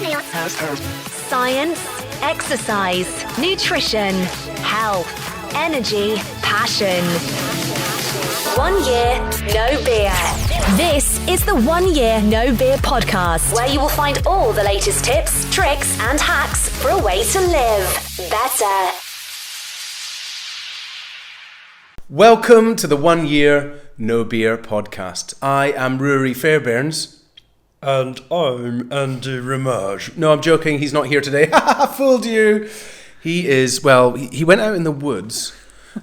Science, exercise, nutrition, health, energy, passion. 1 year, no beer. This is the 1 year no beer podcast, where you will find all the latest tips, tricks, and hacks for a way to live better. Welcome to the 1 year no beer podcast. I am Ruari Fairbairns. And I'm Andy Ramage. No, I'm joking. He's not here today. Fooled you. He is, well, he went out in the woods.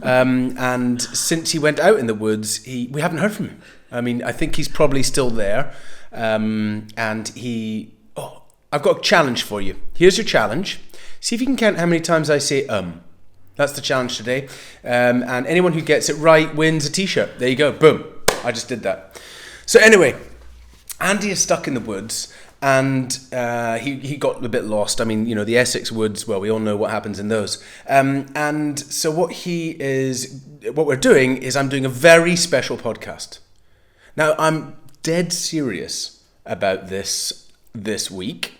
And since he went out in the woods, we haven't heard from him. I mean, I think he's probably still there. And I've got a challenge for you. Here's your challenge. See if you can count how many times I say That's the challenge today. And anyone who gets it right wins a t-shirt. There you go. Boom. I just did that. So anyway, Andy is stuck in the woods and he got a bit lost. I mean, you know, the Essex woods, well, we all know what happens in those. And so what we're doing is I'm doing a very special podcast. Now, I'm dead serious about this week.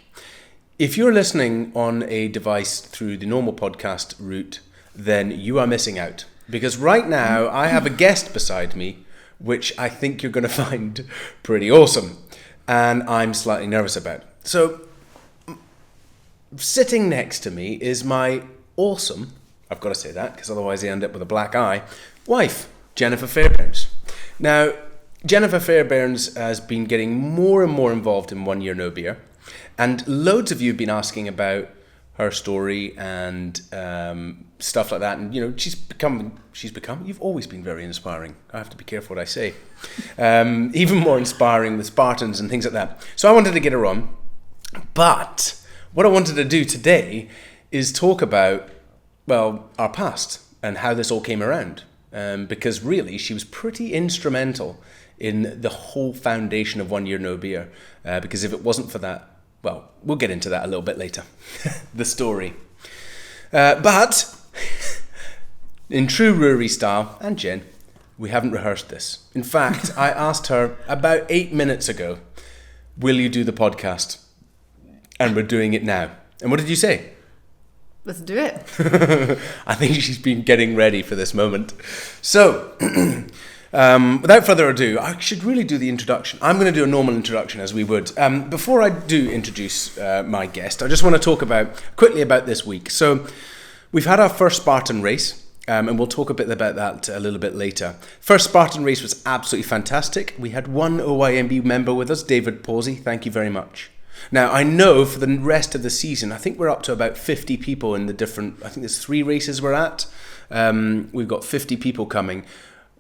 If you're listening on a device through the normal podcast route, then you are missing out. Because right now, I have a guest beside me, which I think you're going to find pretty awesome. And I'm slightly nervous about. So, sitting next to me is my awesome, I've got to say that, because otherwise I end up with a black eye, wife, Jennifer Fairbairns. Now, Jennifer Fairbairns has been getting more and more involved in 1 year no beer. And loads of you have been asking about her story and stuff like that. And, you know, she's become, you've always been very inspiring. I have to be careful what I say. Even more inspiring with Spartans and things like that. So I wanted to get her on. But what I wanted to do today is talk about, well, our past and how this all came around. Because really, she was pretty instrumental in the whole foundation of 1 year no beer. Because if it wasn't for that, well, we'll get into that a little bit later, the story. But in true Ruari style, and Jen, we haven't rehearsed this. In fact, I asked her about 8 minutes ago, will you do the podcast? And we're doing it now. And what did you say? Let's do it. I think she's been getting ready for this moment. So, without further ado, I should really do the introduction. I'm going to do a normal introduction as we would. Before I do introduce my guest, I just want to talk quickly about this week. So we've had our first Spartan race, and we'll talk a bit about that a little bit later. First Spartan race was absolutely fantastic. We had one OYMB member with us, David Pawsey. Thank you very much. Now, I know for the rest of the season, I think we're up to about 50 people in the different, I think there's 3 races we're at. We've got 50 people coming.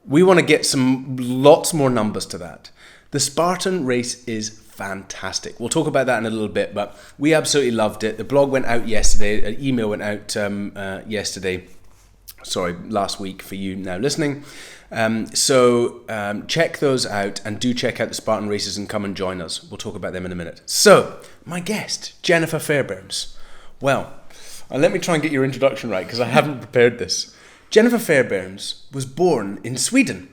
We want to get lots more numbers to that. The Spartan race is fantastic. We'll talk about that in a little bit, but we absolutely loved it. The blog went out yesterday. An email went out last week for you now listening. So check those out and do check out the Spartan races and come and join us. We'll talk about them in a minute. So, my guest, Jennifer Fairbairns. Well, let me try and get your introduction right because I haven't prepared this. Jennifer Fairbairns was born in Sweden,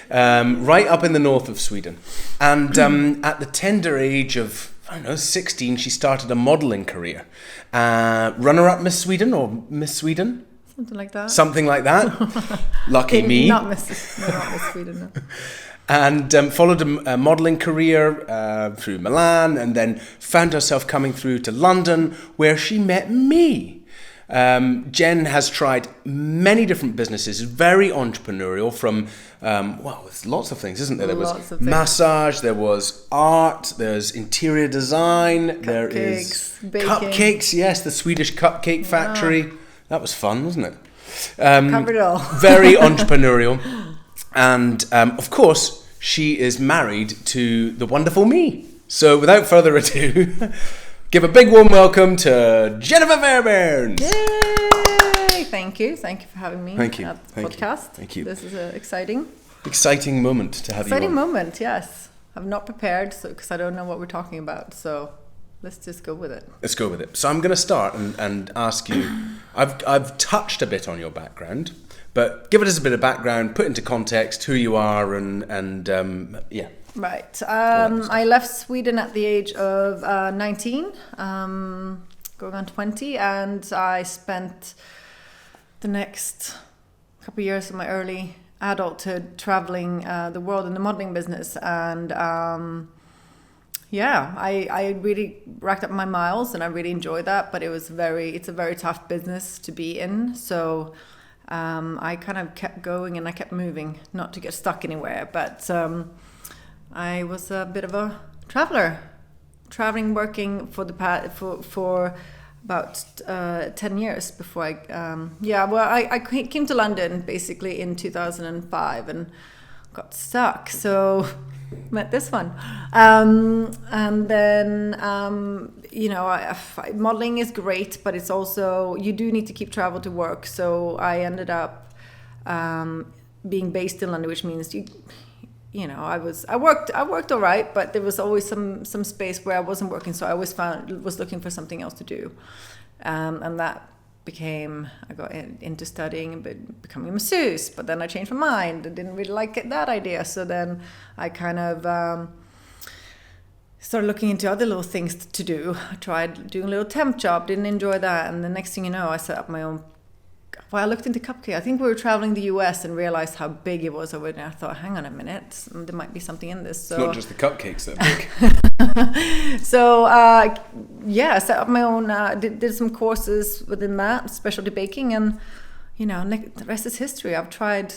right up in the north of Sweden. And at the tender age of, 16, she started a modelling career. Runner-up Miss Sweden or Miss Sweden? Something like that. Lucky me. Not Miss Sweden, no. And followed a modelling career through Milan and then found herself coming through to London where she met me. Jen has tried many different businesses, very entrepreneurial from, there's lots of things, isn't there? There was massage, there was art, there's interior design, there is baking. Cupcakes, yes, the Swedish cupcake factory. Yeah. That was fun, wasn't it? Covered it all. Very entrepreneurial. And, of course, she is married to the wonderful me. So without further ado, give a big warm welcome to Jennifer Fairbairns. Yay! Thank you for having me. Thank you. At the podcast. Thank you. This is exciting. Exciting moment to have you on. Exciting moment, yes. I'm not prepared because I don't know what we're talking about. So let's just go with it. Let's go with it. So I'm going to start and ask you. I've touched a bit on your background, but give us a bit of background, put into context who you are, and Right. I left Sweden at the age of 19, going on 20, and I spent the next couple of years of my early adulthood traveling the world in the modeling business. And I really racked up my miles, and I really enjoyed that. But it's a very tough business to be in. So I kind of kept going and I kept moving, not to get stuck anywhere. But I was a bit of a traveling, working for about 10 years before I came to London basically in 2005 and got stuck. So met this one. And then, modeling is great, but it's also, you do need to keep travel to work. So I ended up being based in London, which means I worked all right, but there was always some space where I wasn't working. So I always was looking for something else to do. And that I got into studying and becoming a masseuse, but then I changed my mind. I didn't really like that idea. So then I kind of started looking into other little things to do. I tried doing a little temp job, didn't enjoy that. And the next thing you know, I set up my own. Well, I looked into cupcake. I think we were traveling the US and realized how big it was over there. I thought, hang on a minute, there might be something in this. So it's not just the cupcakes that are big. So I set up my own. Did some courses within that, specialty baking, and the rest is history. I've tried,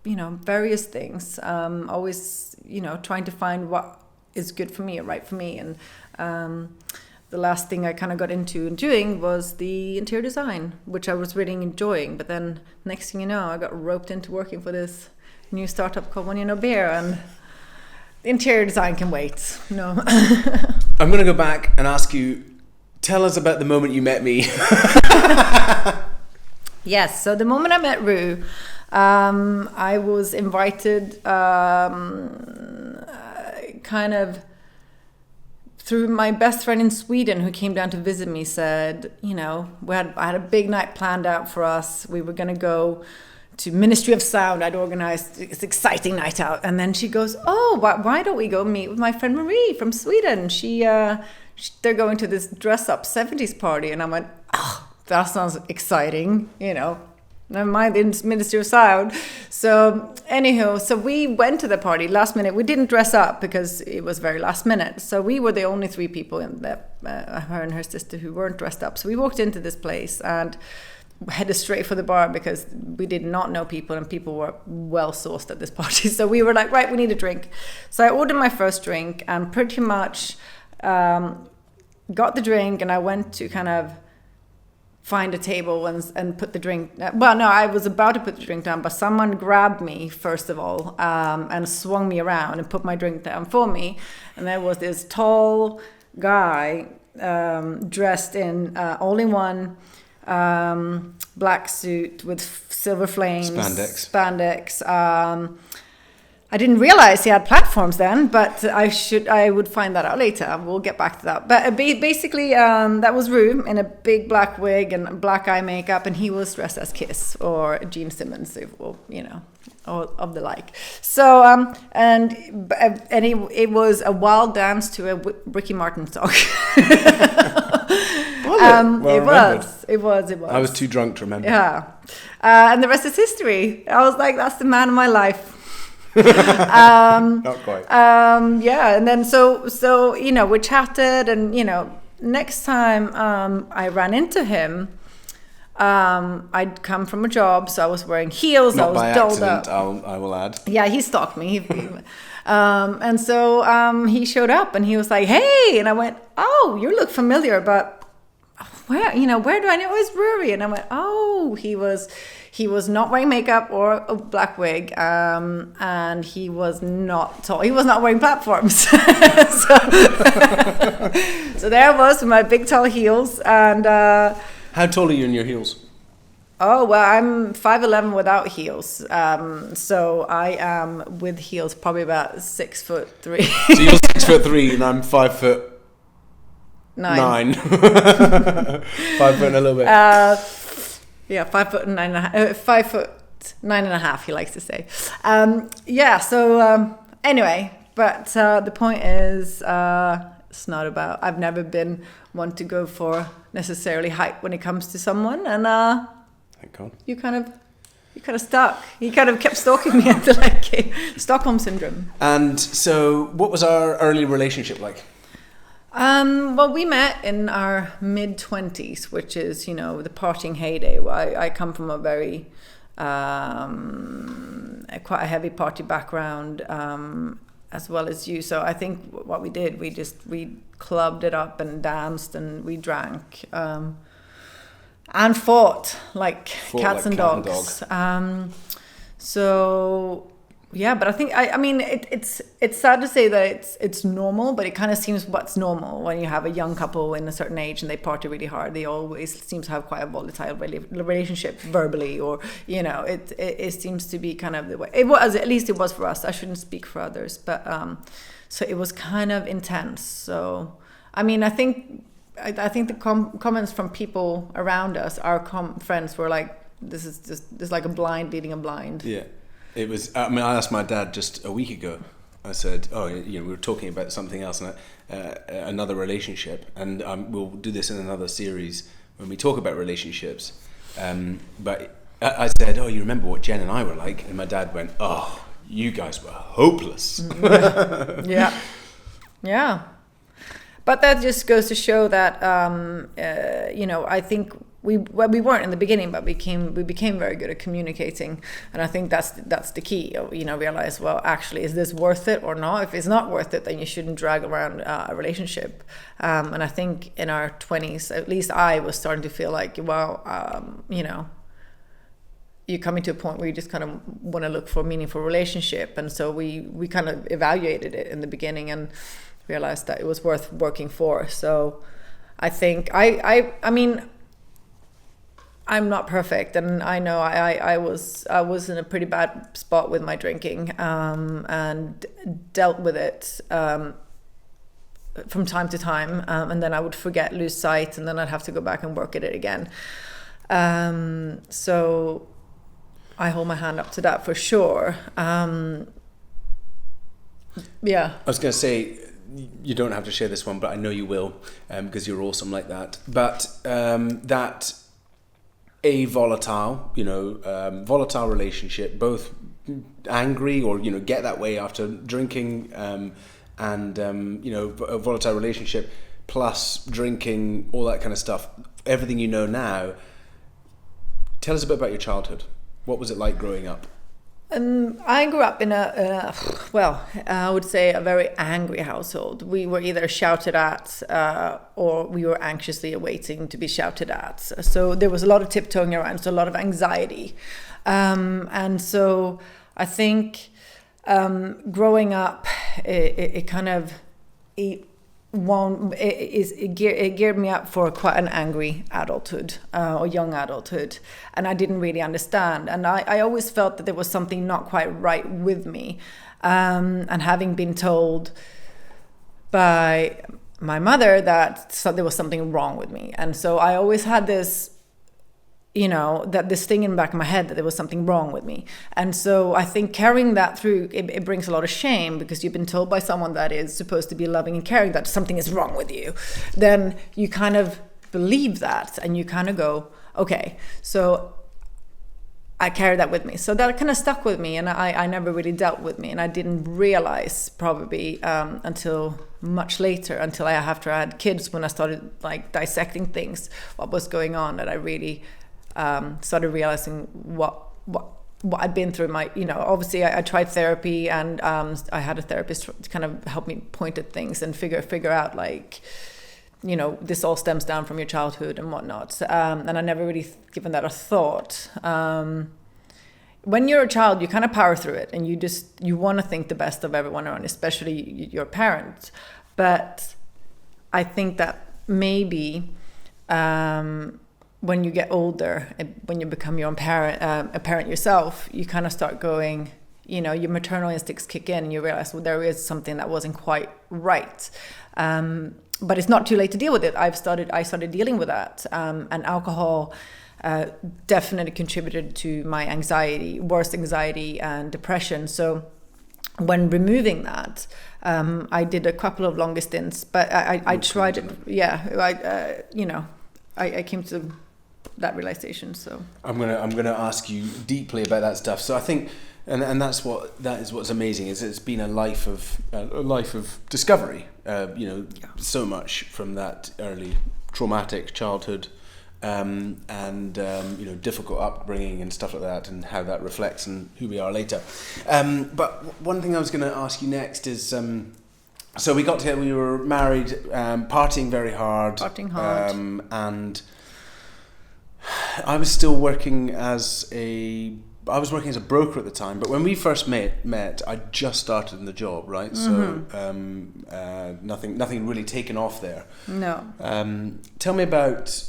various things. Always, trying to find what is good for me or right for me, and. The last thing I kind of got into doing was the interior design, which I was really enjoying. But then next thing you know, I got roped into working for this new startup called One Year No Beer, and the interior design can wait. No. I'm going to go back and ask you, tell us about the moment you met me. Yes, so the moment I met Ru, I was invited kind of through my best friend in Sweden, who came down to visit me, said, I had a big night planned out for us. We were going to go to Ministry of Sound. I'd organized this exciting night out. And then she goes, why don't we go meet with my friend Marie from Sweden? They're going to this dress-up 70s party. And I went, that sounds exciting, Never mind the Ministry of Sound. So anyhow, we went to the party last minute. We didn't dress up because it was very last minute. So we were the only three people in that, her and her sister, who weren't dressed up. So we walked into this place and headed straight for the bar because we did not know people, and people were well sourced at this party. So we were like, right, we need a drink. So I ordered my first drink and pretty much got the drink, and I went to kind of find a table and put the drink. I was about to put the drink down, but someone grabbed me first of all and swung me around and put my drink down for me. And there was this tall guy dressed in all-in-one black suit with silver flames, spandex. I didn't realize he had platforms then, but I would find that out later. We'll get back to that. But basically, that was Ru in a big black wig and black eye makeup, and he was dressed as Kiss or Gene Simmons, or of the like. So, it was a wild dance to a Ricky Martin song. It was. I was too drunk to remember. Yeah, and the rest is history. I was like, that's the man of my life. Not quite. And then so we chatted, and next time I ran into him, I'd come from a job, so I was wearing heels. Not I was by dolled accident, up. I will add. Yeah, he stalked me. And so he showed up, and he was like, "Hey," and I went, "Oh, you look familiar, but where do I know it's Ruari?" And I went, "Oh, he was not wearing makeup or a black wig, and he was not tall. He was not wearing platforms." So there I was with my big tall heels. And how tall are you in your heels? oh well, I'm 5'11" without heels. So I am with heels probably about 6'3". So you're 6'3" and I'm 5'9". 5 foot and a little bit. 5'9.5". 5'9.5", he likes to say. Anyway, But the point is, it's not about. I've never been one to go for necessarily height when it comes to someone, and Thank God. you kind of stuck. He kind of kept stalking me until I came. Stockholm syndrome. And so, what was our early relationship like? Well, we met in our mid-20s, which is, the partying heyday. I come from a very, quite a heavy party background, as well as you. So I think what we did, we clubbed it up and danced and we drank, and fought like cats and dogs. So yeah, but I think I mean it's sad to say that it's normal, but it kind of seems what's normal when you have a young couple in a certain age and they party really hard. They always seem to have quite a volatile relationship verbally, or it seems to be kind of the way it was. At least it was for us. I shouldn't speak for others, but so it was kind of intense. So I mean, I think the comments from people around us, our friends, were like, "This is like a blind leading a blind." Yeah. It was. I mean, I asked my dad just a week ago. I said, "Oh, we were talking about something else, and another relationship, and we'll do this in another series when we talk about relationships." But I said, "Oh, you remember what Jen and I were like?" And my dad went, "Oh, you guys were hopeless." Yeah. But that just goes to show that I think. We weren't in the beginning, but we became very good at communicating, and I think that's the key. Realize, well, actually, is this worth it or not? If it's not worth it, then you shouldn't drag around a relationship. And I think in our 20s, at least I was starting to feel like, well, you're coming to a point where you just kind of want to look for a meaningful relationship, and so we kind of evaluated it in the beginning and realized that it was worth working for. So I think I mean. I'm not perfect, and I know I was in a pretty bad spot with my drinking, and dealt with it from time to time, and then I would forget, lose sight, and then I'd have to go back and work at it again. So I hold my hand up to that for sure. Yeah. I was going to say, you don't have to share this one, but I know you will, because you're awesome like that. But that. A volatile relationship, both angry or get that way after drinking, and a volatile relationship plus drinking, all that kind of stuff. Everything you know now. Tell us a bit about your childhood. What was it like growing up? I grew up in I would say a very angry household. We were either shouted at or we were anxiously awaiting to be shouted at. So there was a lot of tiptoeing around, so a lot of anxiety. And so I think growing up, it kind of... It geared me up for quite an angry adulthood or young adulthood, and I didn't really understand, and I always felt that there was something not quite right with me, and having been told by my mother that there was something wrong with me, and so I always had this that this thing in the back of my head that there was something wrong with me. And so I think carrying that through, it brings a lot of shame, because you've been told by someone that is supposed to be loving and caring that something is wrong with you. Then you kind of believe that, and you kind of go, okay, so I carry that with me. So that kind of stuck with me, and I never really dealt with me, and I didn't realize probably until much later, after I had kids, when I started like dissecting things, what was going on, that I really started realizing what I'd been through. Obviously I tried therapy, and I had a therapist to kind of help me point at things and figure out, like, this all stems down from your childhood and whatnot. And I never really given that a thought. When you're a child, you kind of power through it, and you want to think the best of everyone around, especially your parents. But I think that maybe when you get older, when you become your own parent, a parent yourself, you kind of start going, your maternal instincts kick in, and you realize, well, there is something that wasn't quite right. But it's not too late to deal with it. I started dealing with that, and alcohol definitely contributed to my worst anxiety and depression. So when removing that, I did a couple of longer stints, but I tried it. Yeah, I came to that realization. So I'm gonna ask you deeply about that stuff. So I think, and that is what's amazing, is it's been a life of discovery. So much from that early traumatic childhood, and difficult upbringing and stuff like that, and how that reflects on who we are later. But one thing I was going to ask you next is, so we got together, we were married, partying very hard. And I was still working as a broker at the time, but when we first met, I just started in the job, right? Mm-hmm. So nothing really taken off there. No. Tell me about,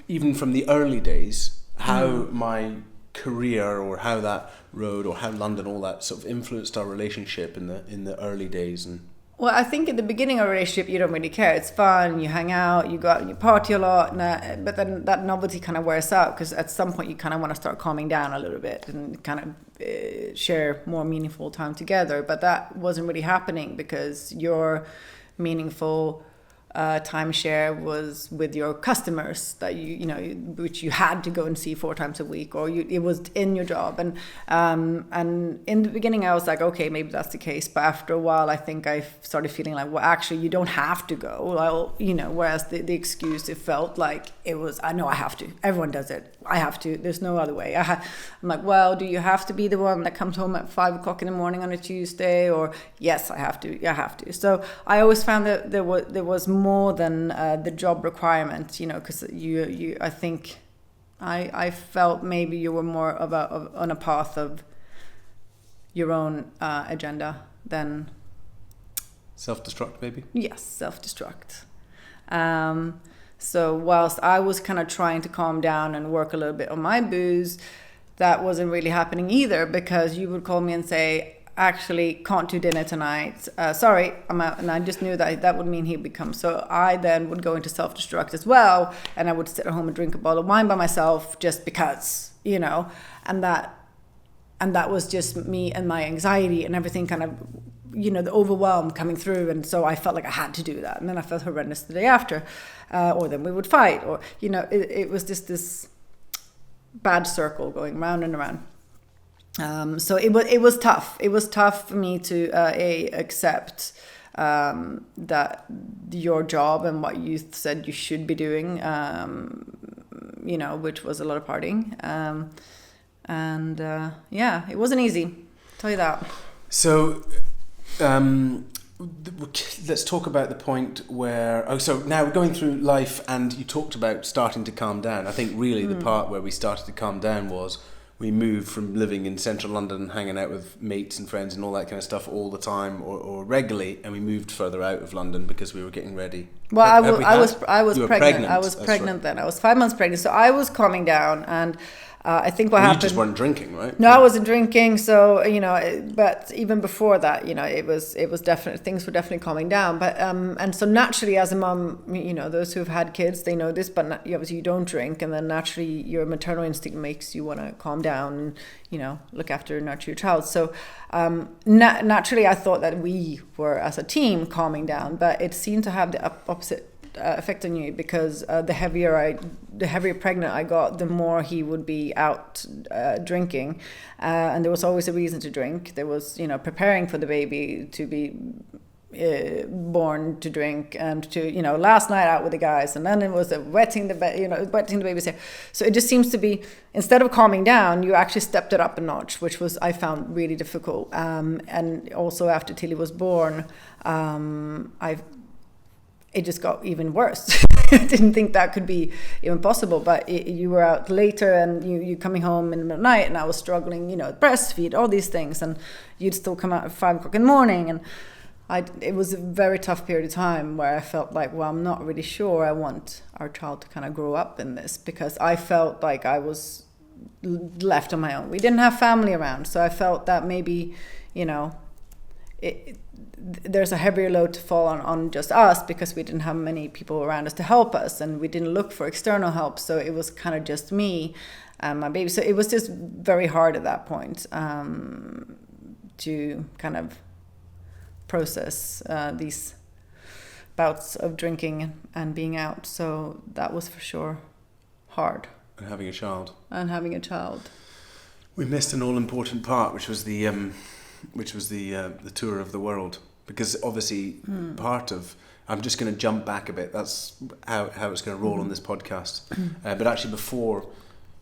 even from the early days, how my career, or how that road, or how London, all that sort of influenced our relationship in the early days. And well, I think at the beginning of a relationship, you don't really care. It's fun, you hang out, you go out and you party a lot, but then that novelty kind of wears out, because at some point you kind of want to start calming down a little bit and kind of share more meaningful time together. But that wasn't really happening, because your meaningful timeshare was with your customers that which you had to go and see 4 times a week, or it was in your job. And in the beginning I was like, okay, maybe that's the case. But after a while, I think I started feeling like, well, actually, you don't have to go. Whereas the excuse, it felt like it was, I know I have to. Everyone does it. I have to. There's no other way. I'm like, well, do you have to be the one that comes home at 5 o'clock in the morning on a Tuesday? Or yes, I have to. I have to. So I always found that there was more than the job requirement, because I think I felt maybe you were more on a path of your own agenda than self-destruct, maybe. Yes, self-destruct. So whilst I was kind of trying to calm down and work a little bit on my booze, that wasn't really happening either, because you would call me and say, actually can't do dinner tonight, sorry, I'm out. And I just knew that would mean he'd become. So I then would go into self-destruct as well, and I would sit at home and drink a bottle of wine by myself just because, and that was just me and my anxiety and everything kind of, the overwhelm coming through. And so I felt like I had to do that, and then I felt horrendous the day after, or then we would fight, or it was just this bad circle going round and around. So it was tough. It was tough for me to accept that your job and what you said you should be doing, which was a lot of partying, it wasn't easy. I'll tell you that. So let's talk about the point where. So now we're going through life, and you talked about starting to calm down. I think really the part where we started to calm down was, we moved from living in central London, hanging out with mates and friends and all that kind of stuff all the time, or regularly, and we moved further out of London because we were getting ready. Well, I was pregnant. I was pregnant then. I was 5 months pregnant, so I was calming down, and I think what happened. You just weren't drinking, right? No, I wasn't drinking. So but even before that, it was definitely, things were definitely calming down. But and so naturally, as a mom, those who've had kids, they know this. But obviously, you don't drink, and then naturally, your maternal instinct makes you want to calm down and look after and nurture your child. So naturally, I thought that we were as a team calming down, but it seemed to have the opposite effect on you, because the heavier pregnant I got, the more he would be out drinking, and there was always a reason to drink. There was preparing for the baby to be born, to drink, and to last night out with the guys, and then it was wetting the baby's hair. So it just seems to be, instead of calming down, you actually stepped it up a notch, which was, I found, really difficult. And also after Tilly was born, it just got even worse. I didn't think that could be even possible, but you were out later, and you coming home in the middle of the night, and I was struggling, breastfeed, all these things, and you'd still come out at 5 o'clock in the morning, and it was a very tough period of time where I felt like, well, I'm not really sure I want our child to kind of grow up in this, because I felt like I was left on my own. We didn't have family around, so I felt that maybe, there's a heavier load to fall on just us, because we didn't have many people around us to help us, and we didn't look for external help. So it was kind of just me and my baby. So it was just very hard at that point to kind of process these bouts of drinking and being out. So that was for sure hard. And having a child. We missed an all-important part, which was the tour of the world, because obviously part of, I'm just going to jump back a bit. That's how it's going to roll on this podcast. But actually, before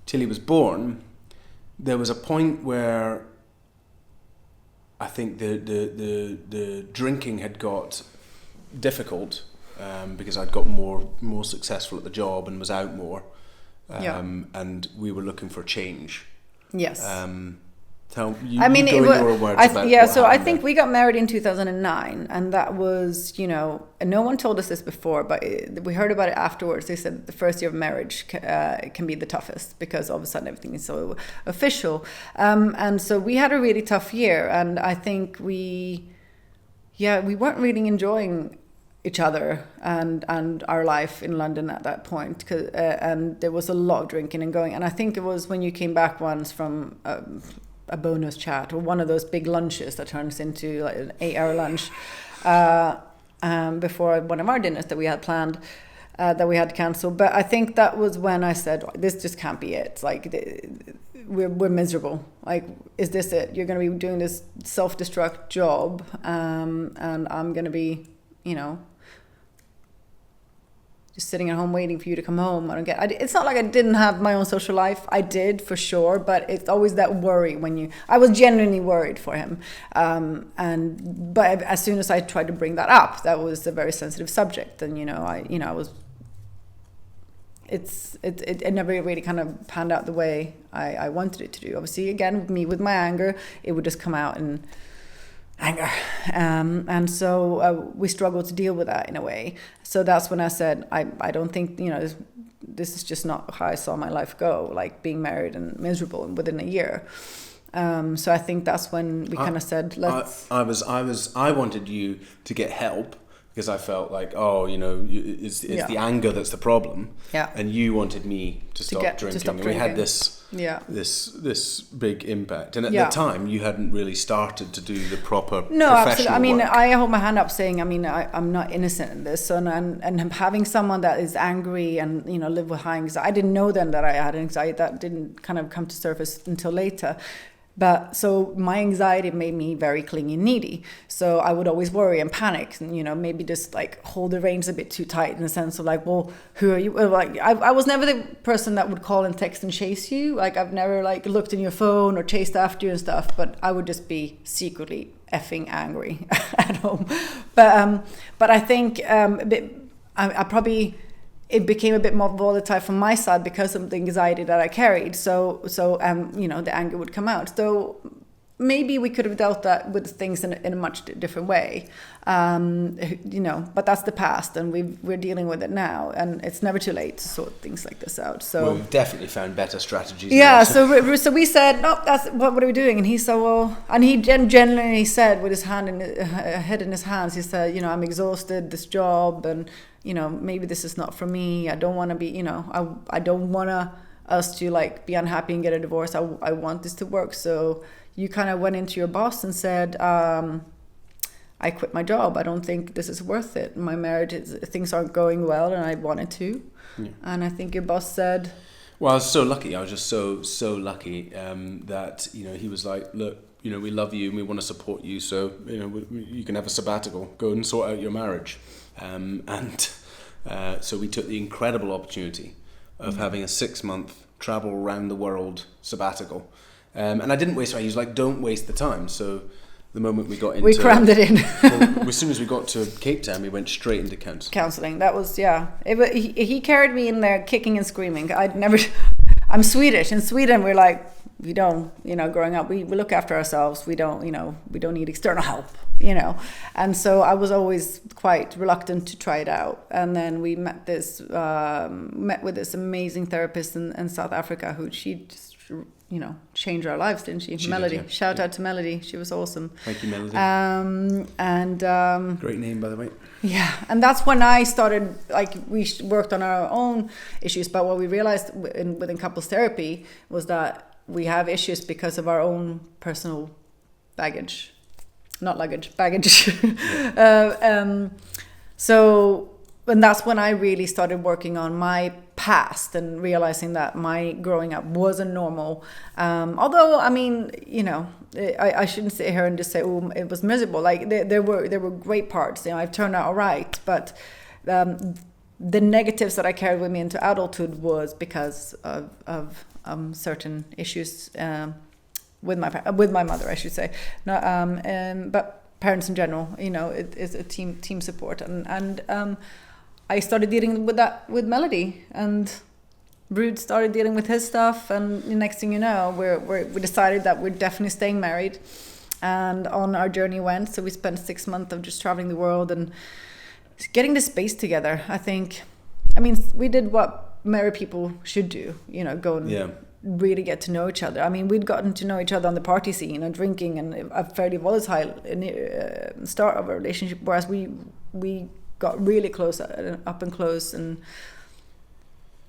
Tilly was born, there was a point where I think the drinking had got difficult because I'd got more successful at the job and was out more, and we were looking for change. Yes. Tell you, I mean, you go in your words about what so I happened think there. we got married in 2009, and that was, and no one told us this before, but we heard about it afterwards. They said the first year of marriage can be the toughest, because all of a sudden everything is so official. And so we had a really tough year, and I think we weren't really enjoying each other and our life in London at that point, and there was a lot of drinking and going. And I think it was when you came back once from a bonus chat or one of those big lunches that turns into like an 8-hour lunch before one of our dinners that we had planned, that we had to cancel. But I think that was when I said, this just can't be it. Like, we're miserable. Like, is this it? You're going to be doing this self-destruct job, and I'm going to be, just sitting at home waiting for you to come home. It's not like I didn't have my own social life. I did, for sure, but it's always that worry I was genuinely worried for him. But as soon as I tried to bring that up, that was a very sensitive subject. And, it never really kind of panned out the way I wanted it to do. Obviously, again, with my anger, it would just come out in anger. And so we struggled to deal with that in a way. So that's when I said, I don't think, this is just not how I saw my life go, like being married and miserable and within a year. So I think that's when we kind of said, let's... I wanted you to get help, because I felt like, it's the anger that's the problem. Yeah. And you wanted me to stop drinking. And we had this big impact. And at the time, you hadn't really started to do the proper professional absolutely. I mean, work. I hold my hand up saying, I'm not innocent in this. And having someone that is angry and, live with high anxiety. I didn't know then that I had anxiety. That didn't kind of come to surface until later. But so my anxiety made me very clingy and needy. So I would always worry and panic, and maybe just like hold the reins a bit too tight, in the sense of like, well, who are you? Like I was never the person that would call and text and chase you. Like I've never like looked in your phone or chased after you and stuff. But I would just be secretly effing angry at home. But I think I probably. It became a bit more volatile from my side because of the anxiety that I carried. So the anger would come out. So maybe we could have dealt that with things in a much different way. But that's the past, and we're dealing with it now, and it's never too late to sort things like this out. So we've definitely found better strategies. Yeah. So we said, no, what are we doing? And he said, well, and he genuinely said with his head in his hands, he said, I'm exhausted, this job, and maybe this is not for me. I don't want to be, I don't want us to like be unhappy and get a divorce. I want this to work. So you kind of went into your boss and said, I quit my job. I don't think this is worth it. My marriage, things aren't going well, and I wanted to. Yeah. And I think your boss said... Well, I was so lucky. I was just so lucky that, he was like, look, we love you and we want to support you. So, you can have a sabbatical. Go and sort out your marriage. So we took the incredible opportunity of having a 6-month travel around the world sabbatical. And I didn't waste time. He was like, don't waste the time. So the moment we got into... We crammed it in. As soon as we got to Cape Town, we went straight into counselling. That was, he carried me in there kicking and screaming. I'm Swedish. In Sweden, we're like, we don't, growing up, we look after ourselves. We don't need external help, And so I was always quite reluctant to try it out. And then we met with this amazing therapist in South Africa who she just, changed our lives, didn't she? Melody. Did, yeah. Shout out to Melody. She was awesome. Thank you, Melody. Great name, by the way. Yeah, and that's when I started, like, we worked on our own issues, but what we realized within couples therapy was that we have issues because of our own personal baggage, not luggage, baggage. So, and that's when I really started working on my past and realizing that my growing up wasn't normal. Although, I mean, you know, I shouldn't sit here and just say, oh, it was miserable. Like there were great parts. You know, I've turned out all right, but the negatives that I carried with me into adulthood was because of certain issues with my mother, I should say. But parents in general, you know, it is a team support, and I started dealing with that with Melody, and Rude started dealing with his stuff, and the next thing you know, we decided that we're definitely staying married, and on our journey went. So we spent 6 months of just traveling the world and getting the space together. I mean, we did what married people should do, you know, go and really get to know each other. I mean, we'd gotten to know each other on the party scene and drinking and a fairly volatile start of a relationship, whereas we got really close, up and close, and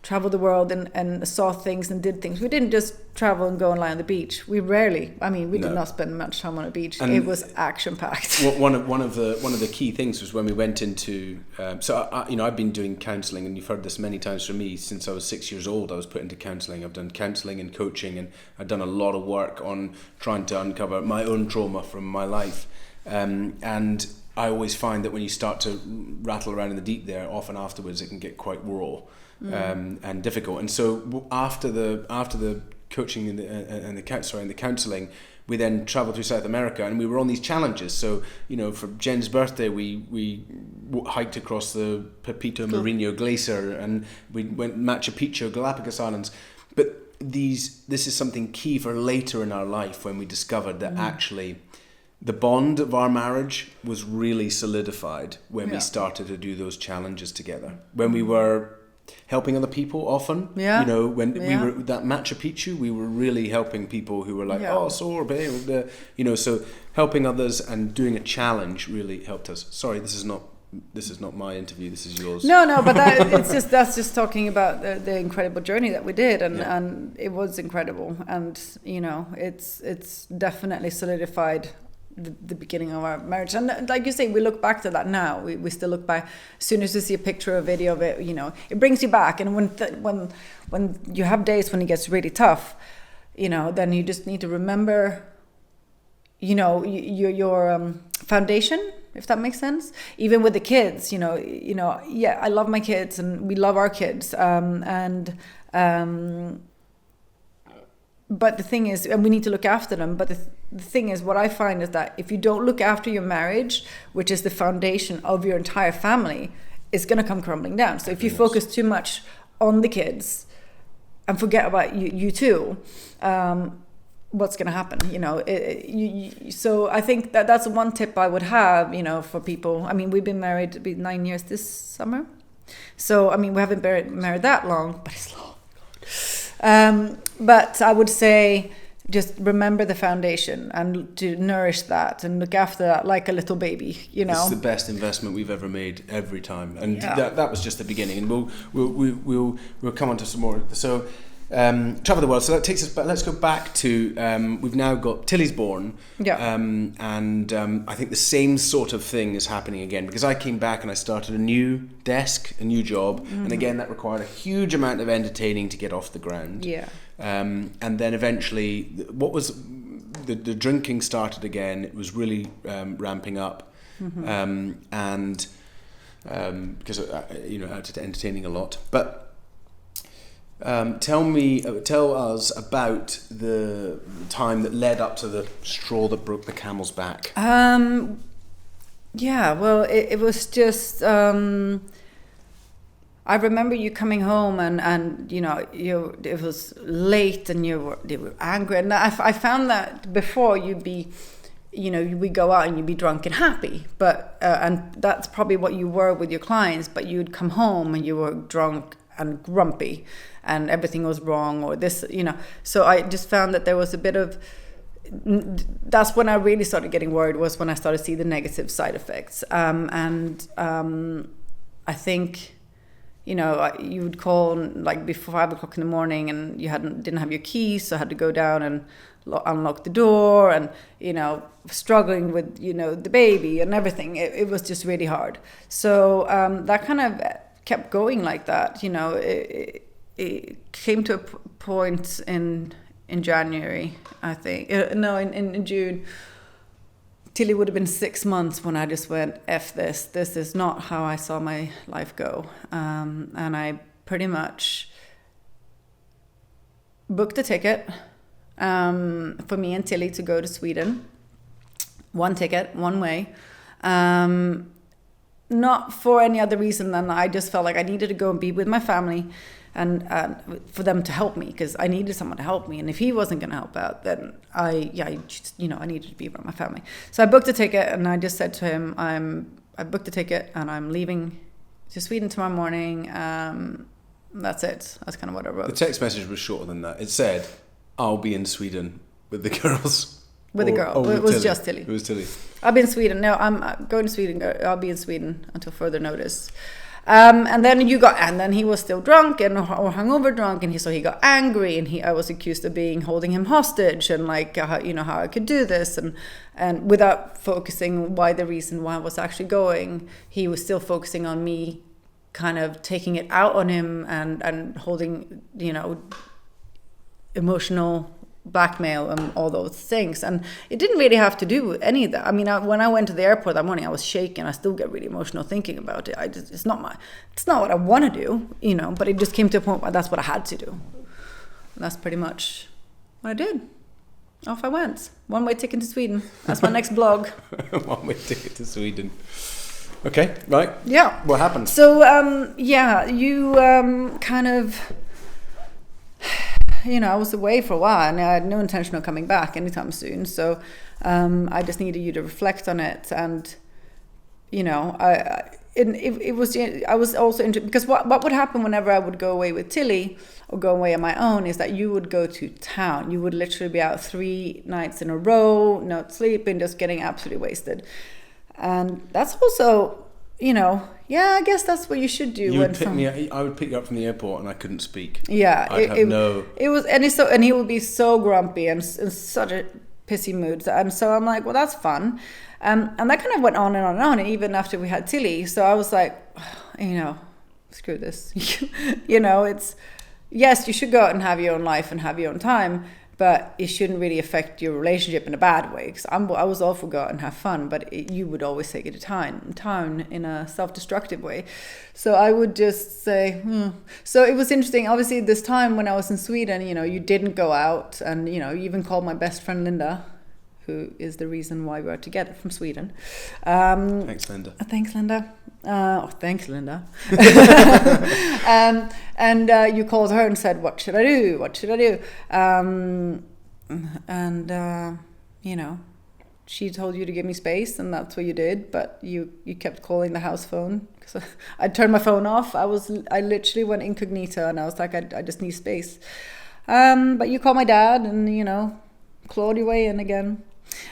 traveled the world and saw things and did things. We didn't just travel and go and lie on the beach. We did not spend much time on a beach. And it was action packed. One of the key things was when we went into I've been doing counselling, and you've heard this many times from me. Since I was 6 years old, I was put into counselling. I've done counselling and coaching, and I've done a lot of work on trying to uncover my own trauma from my life, and I always find that when you start to rattle around in the deep there, often afterwards it can get quite raw and difficult. And so after the coaching and the counselling, we then travelled through South America, and we were on these challenges. So, you know, for Jen's birthday, we hiked across the Pepito Marinho Glacier, and we went Machu Picchu, Galapagos Islands. But this is something key for later in our life, when we discovered that actually the bond of our marriage was really solidified when we started to do those challenges together. When we were helping other people often, you know, when we were that Machu Picchu, we were really helping people who were like, sore, babe, you know, so helping others and doing a challenge really helped us. Sorry, this is not my interview, this is yours. No, but that's just talking about the incredible journey that we did, and it was incredible, and you know, it's definitely solidified the beginning of our marriage. And like you say, we look back to that now. We still look back. As soon as you see a picture or a video of it, you know, it brings you back. And when you have days when it gets really tough, you know, then you just need to remember, you know, your foundation, if that makes sense. Even with the kids, you know, I love my kids, and we love our kids, but the thing is, and we need to look after them, but the thing is, what I find is that if you don't look after your marriage, which is the foundation of your entire family, it's going to come crumbling down. So if you focus too much on the kids and forget about you too, what's going to happen? You know, so I think that's one tip I would have, you know, for people. I mean, we've been married, it'll be 9 years this summer. So, I mean, we haven't been married that long, but it's long. But I would say just remember the foundation and to nourish that and look after that like a little baby, you know. It's the best investment we've ever made every time. And that was just the beginning. And we'll come on to some more. So travel the world. So that takes us back. Let's go back to, we've now got Tilly's born. And I think the same sort of thing is happening again, because I came back and I started a new desk, a new job. And again, that required a huge amount of entertaining to get off the ground. And then eventually, what was the drinking started again. It was really ramping up, and because you know, I was entertaining a lot. But tell us about the time that led up to the straw that broke the camel's back. Yeah, well, it was just. I remember you coming home and you know, it was late and you were angry, and I found that before you'd be, you know, we go out and you'd be drunk and happy, but and that's probably what you were with your clients, but you'd come home and you were drunk and grumpy and everything was wrong or this, you know. So I just found that there was a bit of, that's when I really started getting worried, was when I started to see the negative side effects, and I think you know, you would call like before 5 o'clock in the morning, and you didn't have your keys, so I had to go down and unlock the door, and you know, struggling with, you know, the baby and everything. It was just really hard. So that kind of kept going like that. You know, it came to a point in January, I think. In June. Tilly would have been 6 months when I just went, F this. This is not how I saw my life go. And I pretty much booked a ticket for me and Tilly to go to Sweden. One ticket, one way. Not for any other reason than I just felt like I needed to go and be with my family, and for them to help me, because I needed someone to help me. And if he wasn't going to help out, then I needed to be around my family. So I booked a ticket, and I just said to him, I booked a ticket and I'm leaving to Sweden tomorrow morning. That's it. That's kind of what I wrote. The text message was shorter than that. It said, I'll be in Sweden with the girls. With the girl. It was just Tilly. It was Tilly. I'll be in Sweden. No, I'm going to Sweden. I'll be in Sweden until further notice. And then he was still drunk or hungover drunk, and he got angry, and I was accused of holding him hostage, and like, how I could do this, and without focusing the reason why I was actually going, he was still focusing on me, kind of taking it out on him and holding, emotional blackmail and all those things. And it didn't really have to do with any of that. I mean, when I went to the airport that morning, I was shaking. I still get really emotional thinking about it. It's not what I want to do, but it just came to a point where that's what I had to do. And that's pretty much what I did. Off I went. One-way ticket to Sweden. That's my next blog. One-way ticket to Sweden. Okay, right. Yeah. What happened? So, you kind of... I was away for a while, and I had no intention of coming back anytime soon. So I just needed you to reflect on it. And, I was also interested, because what would happen whenever I would go away with Tilly or go away on my own is that you would go to town. You would literally be out 3 nights in a row, not sleeping, just getting absolutely wasted. And that's also, I guess that's what you should do. I would pick you up from the airport, and I couldn't speak. Yeah, It was, and he would be so grumpy and in such a pissy mood, and so I'm like, well, that's fun, and that kind of went on and on and on, and even after we had Tilly. So I was like, screw this. It's, yes, you should go out and have your own life and have your own time, but it shouldn't really affect your relationship in a bad way. Because I was all for go out and have fun, but you would always take it to town in a self-destructive way. So I would just say, So it was interesting. Obviously, this time when I was in Sweden, you didn't go out, and you even called my best friend Linda, who is the reason why we are together, from Sweden. Thanks, Linda. Thanks, Linda. Thanks, Linda. And you called her and said, what should I do? What should I do? She told you to give me space, and that's what you did. But you kept calling the house phone, because I turned my phone off. I literally went incognito, and I was like, I just need space. But you called my dad, and clawed your way in again.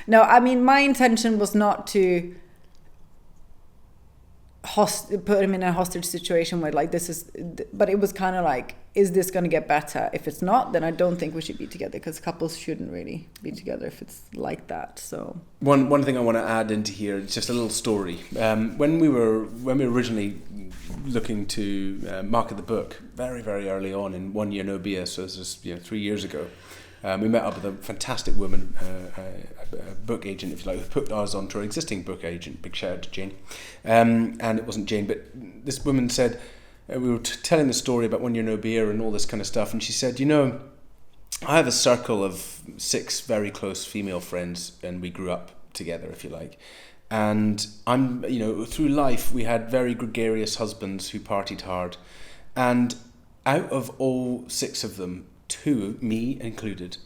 No, I mean, my intention was not to put him in a hostage situation where but it was kind of like, is this going to get better? If it's not, then I don't think we should be together, because couples shouldn't really be together if it's like that. So one thing I want to add into here is just a little story. When we were originally looking to market the book, very, very early on in 1 year no beer, so this was 3 years ago. We met up with a fantastic woman, a book agent, if you like, who put ours onto our existing book agent. Big shout out to Jane. And it wasn't Jane, but this woman said, we were telling the story about 1 year no beer and all this kind of stuff, and she said, I have a circle of 6 very close female friends, and we grew up together, if you like. And I'm, through life, we had very gregarious husbands who partied hard. And out of all 6 of them, 2, me included,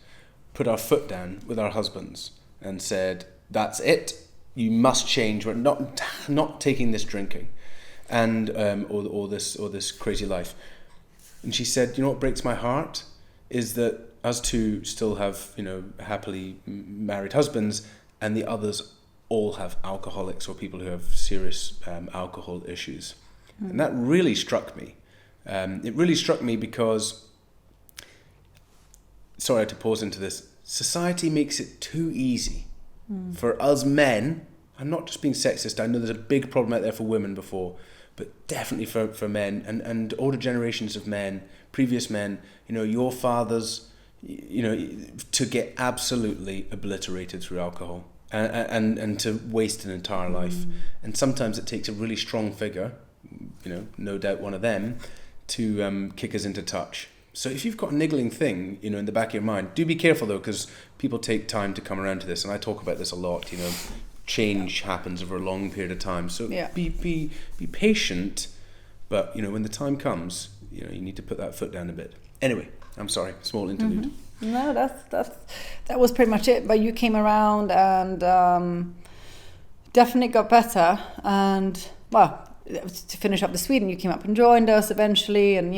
put our foot down with our husbands and said, that's it, you must change, we're not taking this drinking and or this crazy life. And she said, what breaks my heart is that us 2 still have happily married husbands, and the others all have alcoholics or people who have serious alcohol issues. And that really struck me. It really struck me because, sorry to pause into this, society makes it too easy for us men. I'm not just being sexist, I know there's a big problem out there for women before, but definitely for men and older generations of men, previous men, your fathers, to get absolutely obliterated through alcohol and to waste an entire life. And sometimes it takes a really strong figure, no doubt one of them, to kick us into touch. So if you've got a niggling thing, in the back of your mind, do be careful though, because people take time to come around to this, and I talk about this a lot. Change happens over a long period of time. So be patient, but when the time comes, you need to put that foot down a bit. Anyway, I'm sorry, small interlude. No, that was pretty much it. But you came around and definitely got better. And to finish up the Sweden, you came up and joined us eventually, and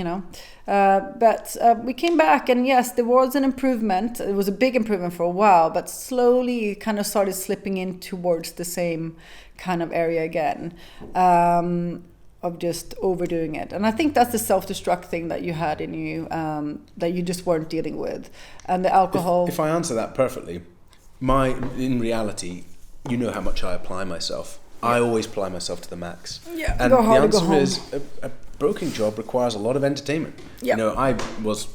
but we came back, and yes, there was an improvement. It was a big improvement for a while, but slowly it kind of started slipping in towards the same kind of area again, of just overdoing it. And I think that's the self-destruct thing that you had in you, that you just weren't dealing with, and the alcohol. If I answer that perfectly, in reality, how much I apply myself. I always apply myself to the max. Yeah, and go hard the or go answer home. is a broking job requires a lot of entertainment. Yeah. I was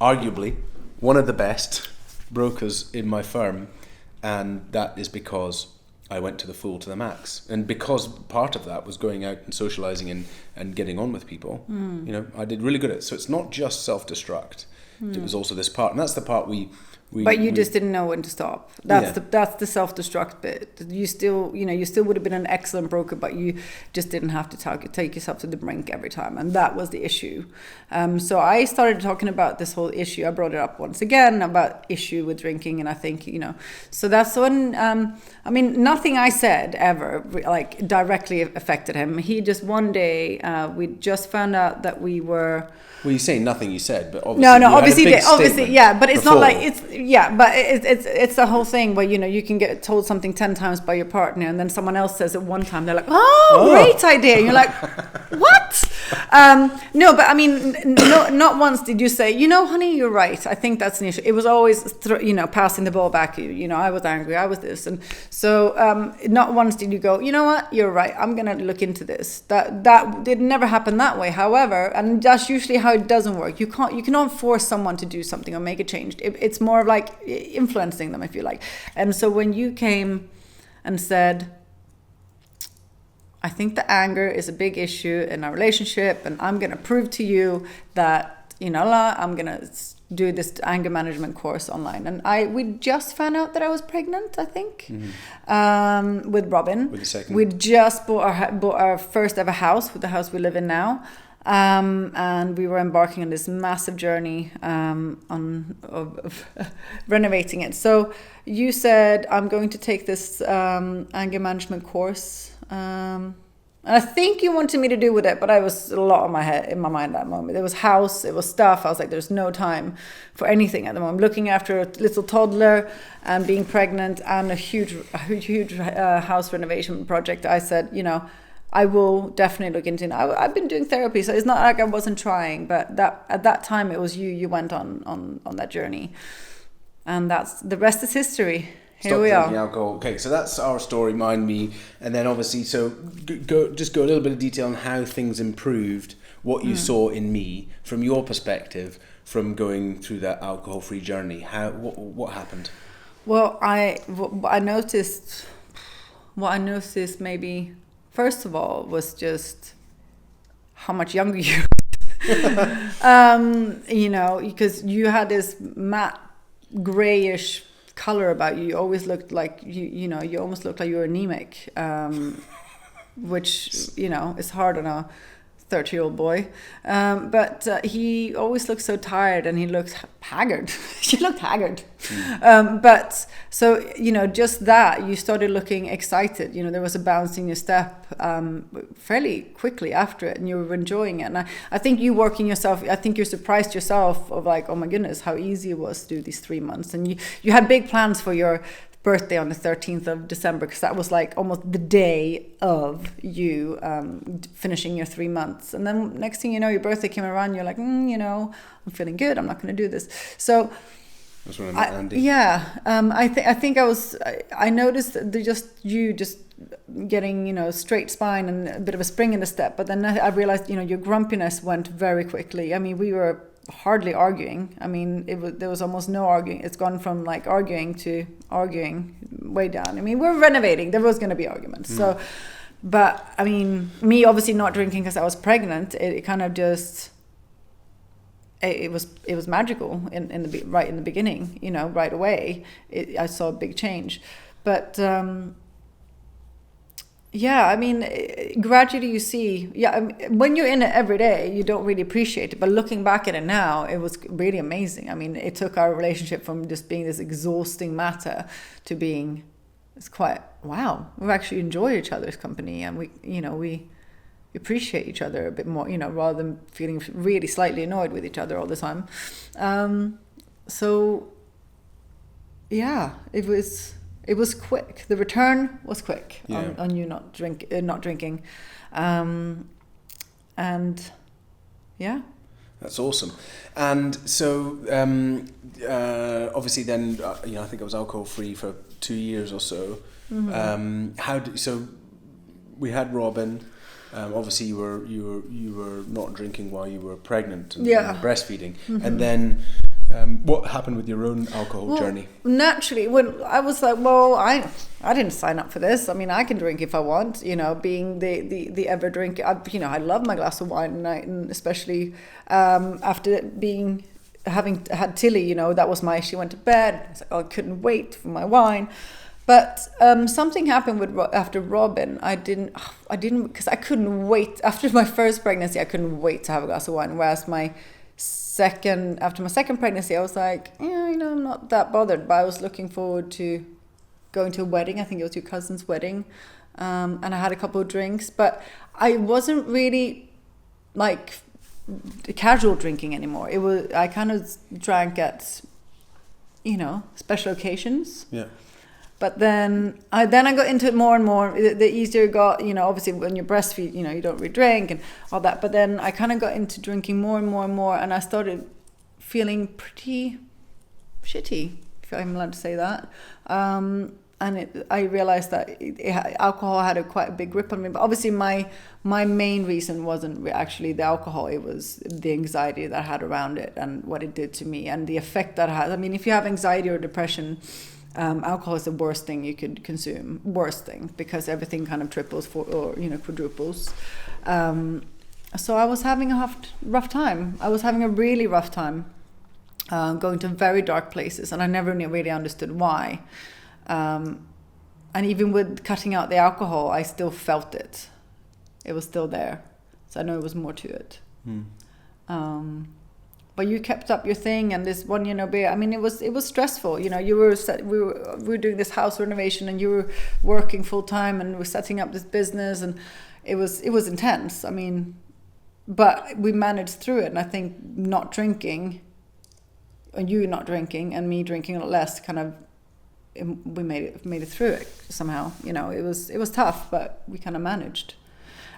arguably one of the best brokers in my firm, and that is because I went to the full to the max. And because part of that was going out and socializing and getting on with people, I did really good at it. So it's not just self-destruct. It was also this part, and that's the part we But you just didn't know when to stop. That's the self-destruct bit. You still would have been an excellent broker, but you just didn't have to take yourself to the brink every time, and that was the issue. So I started talking about this whole issue. I brought it up once again about issue with drinking, and I think So that's when nothing I said ever directly affected him. He just one day we just found out that we were. Well, you say nothing you said, but obviously obviously, yeah, but it's before. not like it's the whole thing where you can get told something 10 times by your partner, and then someone else says it one time, they're like, great idea, and you're like, what? No, but not once did you say, honey, you're right, I think that's an issue. It was always passing the ball back. I was angry, I was this, and so not once did you go, you know what, you're right, I'm gonna look into this. That did never happen that way. However, and that's usually how it doesn't work. You cannot force someone to do something or make a change. It's more of like influencing them, if you like. And so when you came and said, I think the anger is a big issue in our relationship, and I'm going to prove to you that, I'm going to do this anger management course online. And we just found out that I was pregnant, I think, with Robin. With the second. We just bought our first ever house, with the house we live in now. And we were embarking on this massive journey of renovating it. So you said, I'm going to take this anger management course. And I think you wanted me to do with it, but I was a lot in my mind at that moment. There was house, it was stuff. I was like, there's no time for anything at the moment. Looking after a little toddler and being pregnant and a huge house renovation project. I said, I will definitely look into it. I've been doing therapy, so it's not like I wasn't trying, but at that time it was you went on that journey. And that's the rest is history. Here we are. Alcohol. Okay, so that's our story, me, and then obviously, so go a little bit of detail on how things improved, what you saw in me from your perspective, from going through that alcohol-free journey. What happened? Well, what I noticed maybe. First of all, was just how much younger you were. Because you had this matte grayish color about you. You always looked like you almost looked like you were anemic, which is hard on a 30-year-old boy. But he always looked so tired, and he looked haggard. He looked haggard. But so, just that, you started looking excited. There was a bounce in your step fairly quickly after it, and you were enjoying it. And I think you working yourself, I think you surprised yourself of like, oh my goodness, how easy it was to do these 3 months. And you had big plans for your birthday on the 13th of December, because that was like almost the day of you finishing your 3 months. And then next thing you know, your birthday came around, you're like, you know, I'm feeling good, I'm not going to do this. So that's when I met Andy. I think I noticed you just getting, you know, straight spine and a bit of a spring in the step. But then I realized, you know, your grumpiness went very quickly. I mean, we were hardly arguing. I mean, there was almost no arguing. It's gone from like arguing to arguing way down. I mean, we're renovating. There was going to be arguments. So, but I mean, me obviously not drinking because I was pregnant. It kind of just. It was magical in the beginning, you know, right away. I saw a big change, but yeah, I mean, gradually you see, when you're in it every day, you don't really appreciate it. But looking back at it now, it was really amazing. I mean, it took our relationship from just being this exhausting matter to being, it's quite, wow, we actually enjoy each other's company, and we appreciate each other a bit more, you know, rather than feeling really slightly annoyed with each other all the time. So yeah, it was quick. The return was quick on you not drinking, and yeah, that's awesome. And so obviously then you know, I think I was alcohol free for 2 years or so. So we had Robin. Obviously, you were not drinking while you were pregnant and breastfeeding, and then what happened with your own alcohol journey? Naturally, when I was like, well, I didn't sign up for this. I mean, I can drink if I want. You know, being the ever drinker, I love my glass of wine at night, and especially after having had Tilly. You know, that was she went to bed. I was like, oh, I couldn't wait for my wine. But something happened after Robin. I didn't because I couldn't wait. After my first pregnancy, I couldn't wait to have a glass of wine. Whereas after my second pregnancy, I was like, you know, I'm not that bothered. But I was looking forward to going to a wedding. I think it was your cousin's wedding, and I had a couple of drinks. But I wasn't really like casual drinking anymore. I kind of drank at, you know, special occasions. Yeah. But then I got into it more and more. The easier it got, you know, obviously when you breastfeed, you know, you don't really drink and all that. But then I kind of got into drinking more and more and more. And I started feeling pretty shitty, if I'm allowed to say that. I realized that alcohol had quite a big grip on me. But obviously my main reason wasn't actually the alcohol. It was the anxiety that I had around it and what it did to me and the effect that it had. I mean, if you have anxiety or depression, alcohol is the worst thing you could consume. Worst thing, because everything kind of triples or quadruples. So I was having a rough time. I was having a really rough time, going to very dark places, and I never really understood why. And even with cutting out the alcohol, I still felt it. It was still there. So I know it was more to it. But you kept up your thing, and this 1 year beer. I mean, it was stressful. You know, we were doing this house renovation, and you were working full time, and we're setting up this business, and it was intense. I mean, but we managed through it, and I think not drinking, and you not drinking, and me drinking a lot less, kind of, we made it through it somehow. You know, it was tough, but we kind of managed.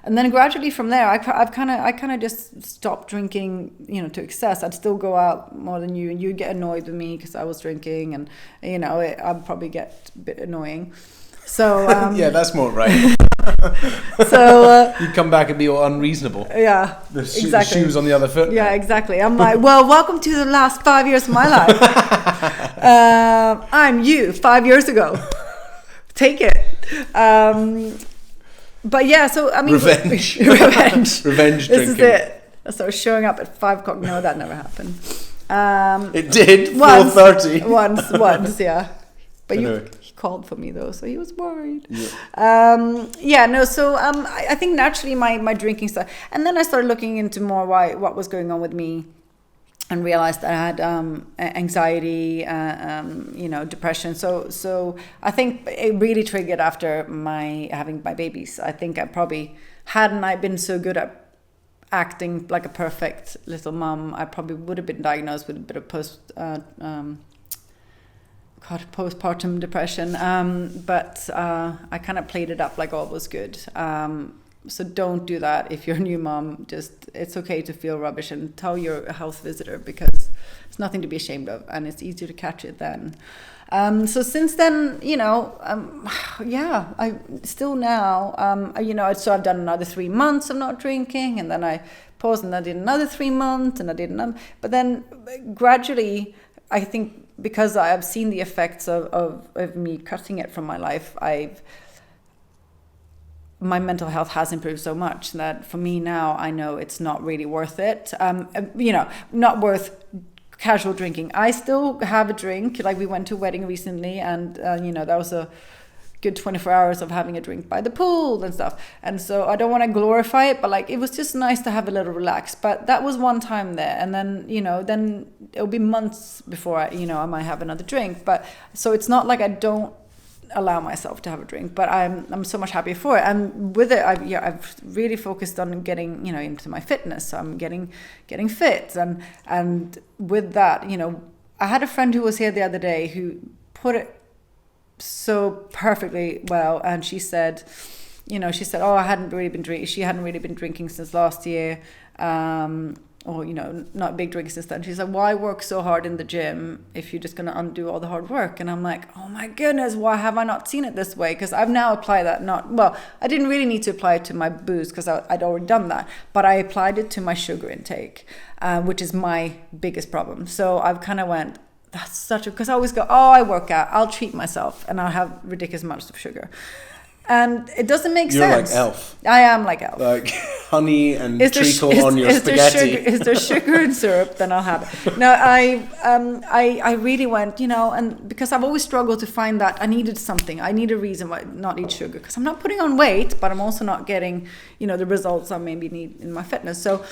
And then gradually from there, I kind of just stopped drinking, you know, to excess. I'd still go out more than you, and you'd get annoyed with me because I was drinking, and you know, I'd probably get a bit annoying. So yeah, that's more right. So you'd come back and be all unreasonable. Yeah, exactly. The shoe was on the other foot. Yeah, exactly. I'm like, well, welcome to the last 5 years of my life. I'm you 5 years ago. Take it. But yeah, so I mean, revenge This drinking. is it. So showing up at 5 o'clock. No, that never happened. It did. Once, 4:30. Once, yeah. But anyway. He called for me though, so he was worried. Yeah. So I think naturally my drinking started, and then I started looking into more what was going on with me, and realized that I had anxiety, you know, depression. So I think it really triggered after having my babies. I think I probably, hadn't I been so good at acting like a perfect little mom, I probably would have been diagnosed with a bit of postpartum depression. But I kind of played it up like all was good. So don't do that if you're a new mom. It's okay to feel rubbish, and tell your health visitor, because it's nothing to be ashamed of, and it's easier to catch it then. So since then, I still now, so I've done another 3 months of not drinking, and then I paused, and I did another 3 months, and I did another. But then gradually, I think because I have seen the effects of me cutting it from my life, my mental health has improved so much that for me now, I know it's not really worth it. Not worth casual drinking. I still have a drink. Like, we went to a wedding recently, and that was a good 24 hours of having a drink by the pool and stuff. And so I don't want to glorify it, but like, it was just nice to have a little relax. But that was one time there, and then then it'll be months before I might have another drink. But so it's not like I don't allow myself to have a drink, but I'm so much happier for it. And with it, I've really focused on getting into my fitness. So I'm getting fit, and with that, I had a friend who was here the other day who put it so perfectly well, and she said, oh, I hadn't really been drinking. She hadn't really been drinking since last year. Or not big drinks since then. She's like, why work so hard in the gym if you're just going to undo all the hard work? And I'm like, oh my goodness, why have I not seen it this way? Because I've now applied that. I didn't really need to apply it to my booze because I'd already done that, but I applied it to my sugar intake, which is my biggest problem. So I've kind of went, that's such a, because I always go, oh, I work out, I'll treat myself, and I'll have ridiculous amounts of sugar. And it doesn't make sense. You're like Elf. I am like Elf. Like honey and treacle on your spaghetti. Is there sugar and syrup? Then I'll have it. No, I really went, and because I've always struggled to find that I needed something. I need a reason why not eat sugar, because I'm not putting on weight, but I'm also not getting, the results I maybe need in my fitness. So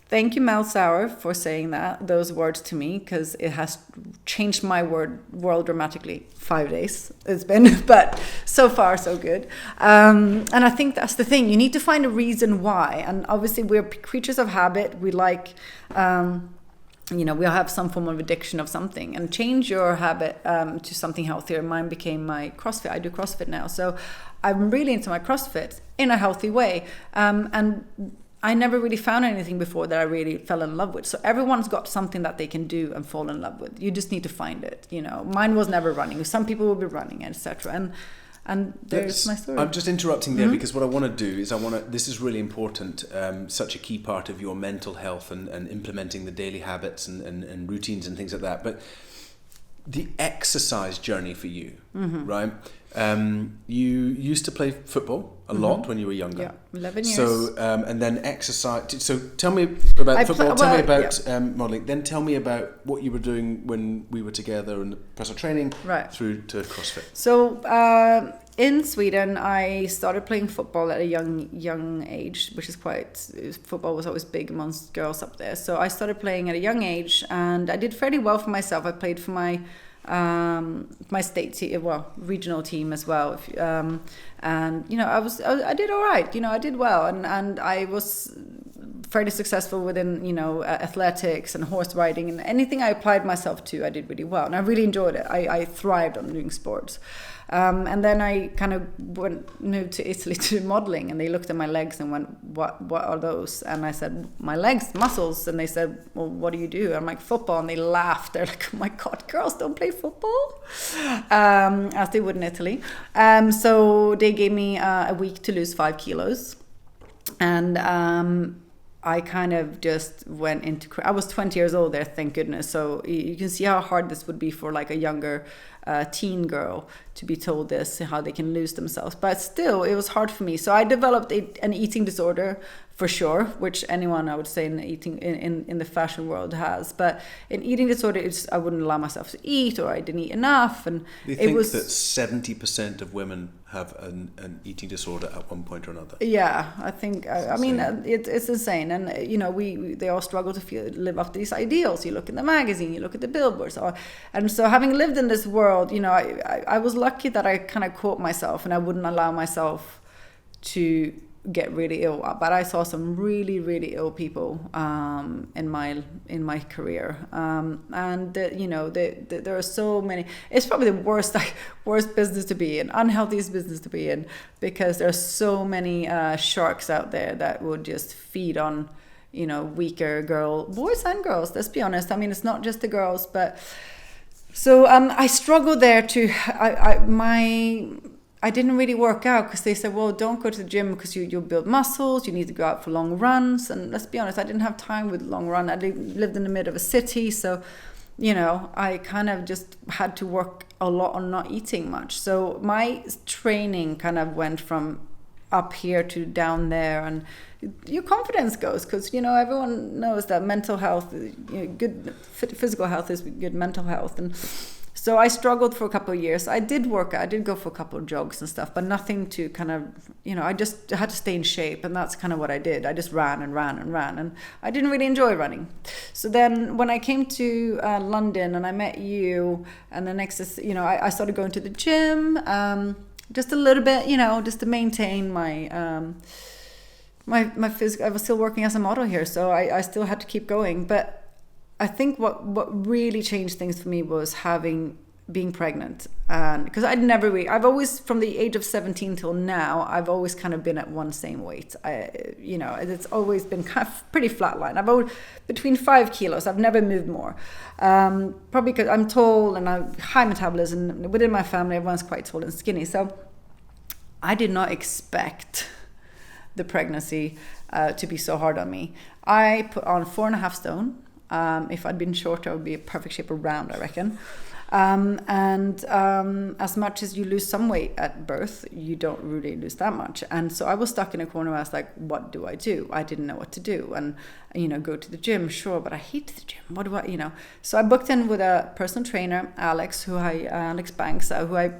thank you, Mel Sauer, for saying those words to me, because it has changed my world dramatically. 5 days it's been, but so far so good. And I think that's the thing. You need to find a reason why. And obviously we're creatures of habit. We like, we'll have some form of addiction of something, and change your habit to something healthier. Mine became my CrossFit. I do CrossFit now. So I'm really into my CrossFit in a healthy way. And I never really found anything before that I really fell in love with. So everyone's got something that they can do and fall in love with. You just need to find it. Mine was never running. Some people will be running, etc. And there's my story. I'm just interrupting there because what I want to do is this is really important, such a key part of your mental health and implementing the daily habits and routines and things like that. But the exercise journey for you, right? You used to play football a lot when you were younger. Yeah, 11 years. So, and then exercise. So tell me about football, tell me about modelling, then tell me about what you were doing when we were together in the personal training through to CrossFit. So, in Sweden, I started playing football at a young age, which is football was always big amongst girls up there. So I started playing at a young age, and I did fairly well for myself. I played for my state team, regional team as well. And I did all right. I did well, and I was fairly successful within athletics and horse riding, and anything I applied myself to, I did really well, and I really enjoyed it. I thrived on doing sports. And then I kind of moved to Italy to modeling, and they looked at my legs and went, what are those? And I said, my legs, muscles. And they said, well, what do you do? I'm like, football. And they laughed. They're like, oh my God, girls don't play football, as they would in Italy. So they gave me a week to lose 5 kilos. And I kind of just went into, I was 20 years old there, thank goodness. So you can see how hard this would be for like a younger teen girl to be told this, how they can lose themselves. But still, it was hard for me. So I developed an eating disorder for sure, which anyone I would say in the fashion world has. But in eating disorder, I wouldn't allow myself to eat, or I didn't eat enough. And they think that 70% of women have an eating disorder at one point or another. Yeah, I think. It's insane, and they all struggle to live up to these ideals. You look in the magazine, you look at the billboards, and so having lived in this world, I was lucky that I kind of caught myself, and I wouldn't allow myself to get really ill, but I saw some really, really ill people in my career, and there are so many. It's probably the worst business to be in, unhealthiest business to be in, because there are so many sharks out there that would just feed on weaker boys and girls. Let's be honest. I mean, it's not just the girls, but so I struggled there too. I didn't really work out because they said, well, don't go to the gym because you'll build muscles. You need to go out for long runs. And let's be honest, I didn't have time with long run. I lived in the middle of a city. So, I kind of just had to work a lot on not eating much. So my training kind of went from up here to down there, and your confidence goes, because everyone knows that mental health, good physical health is good mental health. And so I struggled for a couple of years. I did work out. I did go for a couple of jogs and stuff, but nothing to kind of, I just had to stay in shape, and that's kind of what I did. I just ran, and I didn't really enjoy running. So then when I came to London and I met you, and the next is, I started going to the gym, just a little bit, just to maintain my my physical. I was still working as a model here, so I still had to keep going. But I think what really changed things for me was being pregnant, and because I've always, from the age of 17 till now, I've always kind of been at one same weight. It's always been kind of pretty flat line. I've always between 5 kilos. I've never moved more. Probably because I'm tall and I have high metabolism. Within my family, everyone's quite tall and skinny. So I did not expect the pregnancy to be so hard on me. I put on 4.5 stone. If I'd been shorter, I would be a perfect shape around, I reckon. As much as you lose some weight at birth, you don't really lose that much. And so I was stuck in a corner where I was like, what do? I didn't know what to do. And, go to the gym, sure, but I hate the gym. What do I? So I booked in with a personal trainer, Alex Banks, who I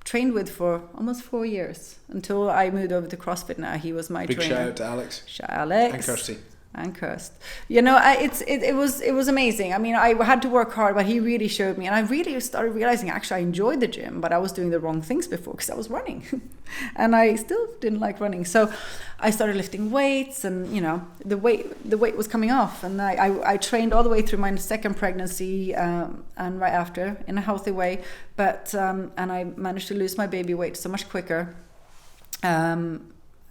trained with for almost 4 years until I moved over to CrossFit. Now he was my Big trainer. shout out to Alex. Alex. And Kirsty. And cursed. It was amazing. I mean, I had to work hard, but he really showed me, and I really started realizing actually I enjoyed the gym, but I was doing the wrong things before because I was running, and I still didn't like running. So I started lifting weights, and the weight was coming off, and I trained all the way through my second pregnancy and right after in a healthy way, but and I managed to lose my baby weight so much quicker.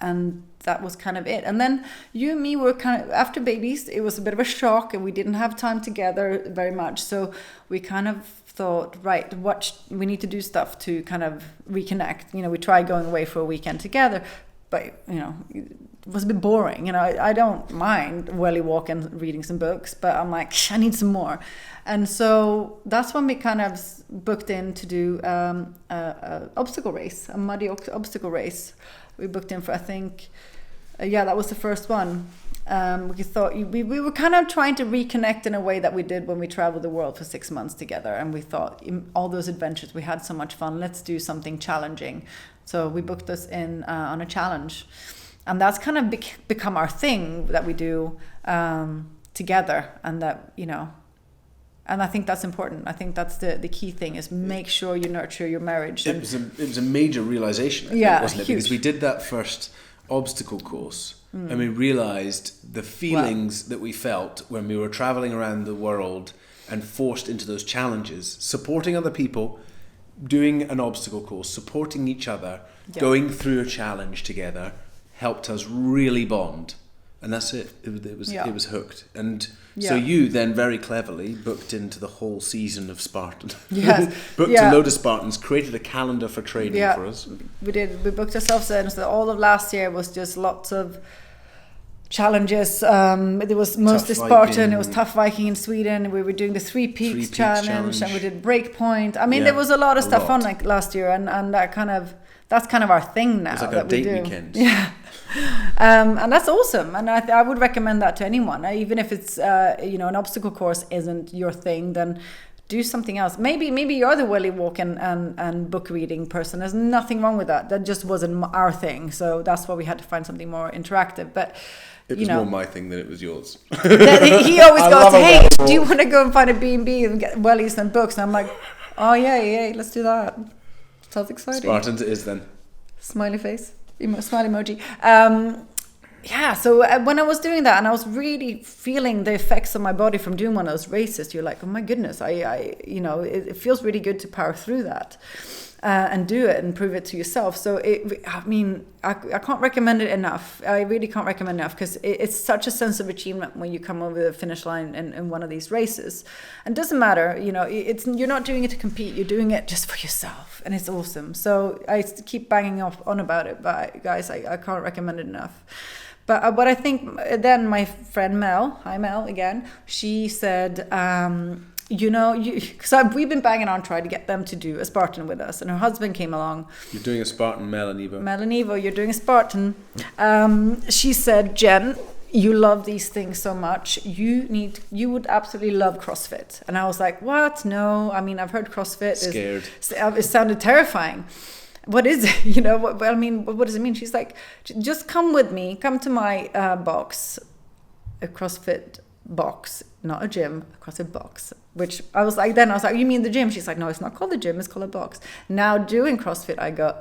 And that was kind of it. And then you and me were kind of, after babies, it was a bit of a shock, and we didn't have time together very much. So we kind of thought, right, we need to do stuff to kind of reconnect. We tried going away for a weekend together, but, it was a bit boring. I don't mind welly walking, reading some books, but I'm like, I need some more. And so that's when we kind of booked in to do a obstacle race, a muddy obstacle race. We booked in for, I think, that was the first one. We thought we were kind of trying to reconnect in a way that we did when we traveled the world for 6 months together. And we thought, in all those adventures, we had so much fun. Let's do something challenging. So we booked us in on a challenge. And that's kind of become our thing that we do together. And that, and I think that's important. I think that's the key thing, is make sure you nurture your marriage. It was a major realization, I think, wasn't it? Huge. Because we did that first obstacle course, and we realized the feelings that we felt when we were traveling around the world and forced into those challenges, supporting other people, doing an obstacle course, supporting each other, going through a challenge together, helped us really bond. And that's it. It was hooked. And so you then very cleverly booked into the whole season of Spartan. Yes. Booked a load of Spartans, created a calendar for training for us. We did. We booked ourselves in. So all of last year was just lots of challenges. It was mostly Spartan. It was Tough Viking in Sweden. We were doing the Three Peaks challenge, and we did Breakpoint. I mean, there was a lot of stuff on like last year, and that's kind of our thing now. It's like our date weekend. Yeah. And that's awesome, and I would recommend that to anyone, even if it's an obstacle course isn't your thing, then do something else. Maybe you're the welly walk and book reading person. There's nothing wrong with that just wasn't our thing, so that's why we had to find something more interactive. But it was more my thing than it was yours. He always goes, hey, do you want to go and find a B&B and get wellies and books? And I'm like, oh yeah, let's do that. Sounds exciting. Spartans it is then. Smiley face. smile emoji. Yeah, so when I was doing that and I was really feeling the effects on my body from doing one of those races, you're like, oh my goodness, it feels really good to power through that and do it and prove it to yourself. So, I can't recommend it enough. I really can't recommend it enough because it's such a sense of achievement when you come over the finish line in one of these races. And it doesn't matter, you're not doing it to compete, you're doing it just for yourself. And it's awesome. So I keep banging on about it, but guys, I can't recommend it enough. But what I think then my friend Mel, hi Mel again, she said, because we've been banging on trying to get them to do a Spartan with us, and her husband came along. You're doing a Spartan, Mel and Evo, you're doing a Spartan. She said, Jen, you love these things so much. You would absolutely love CrossFit. And I was like, what? No, I've heard CrossFit. Scared. It sounded terrifying. What is it? What does it mean? She's like, just come with me, come to my box, a CrossFit box, not a gym, a CrossFit box. Which I was like, you mean the gym? She's like, no, it's not called the gym, it's called a box. Now doing CrossFit, I go,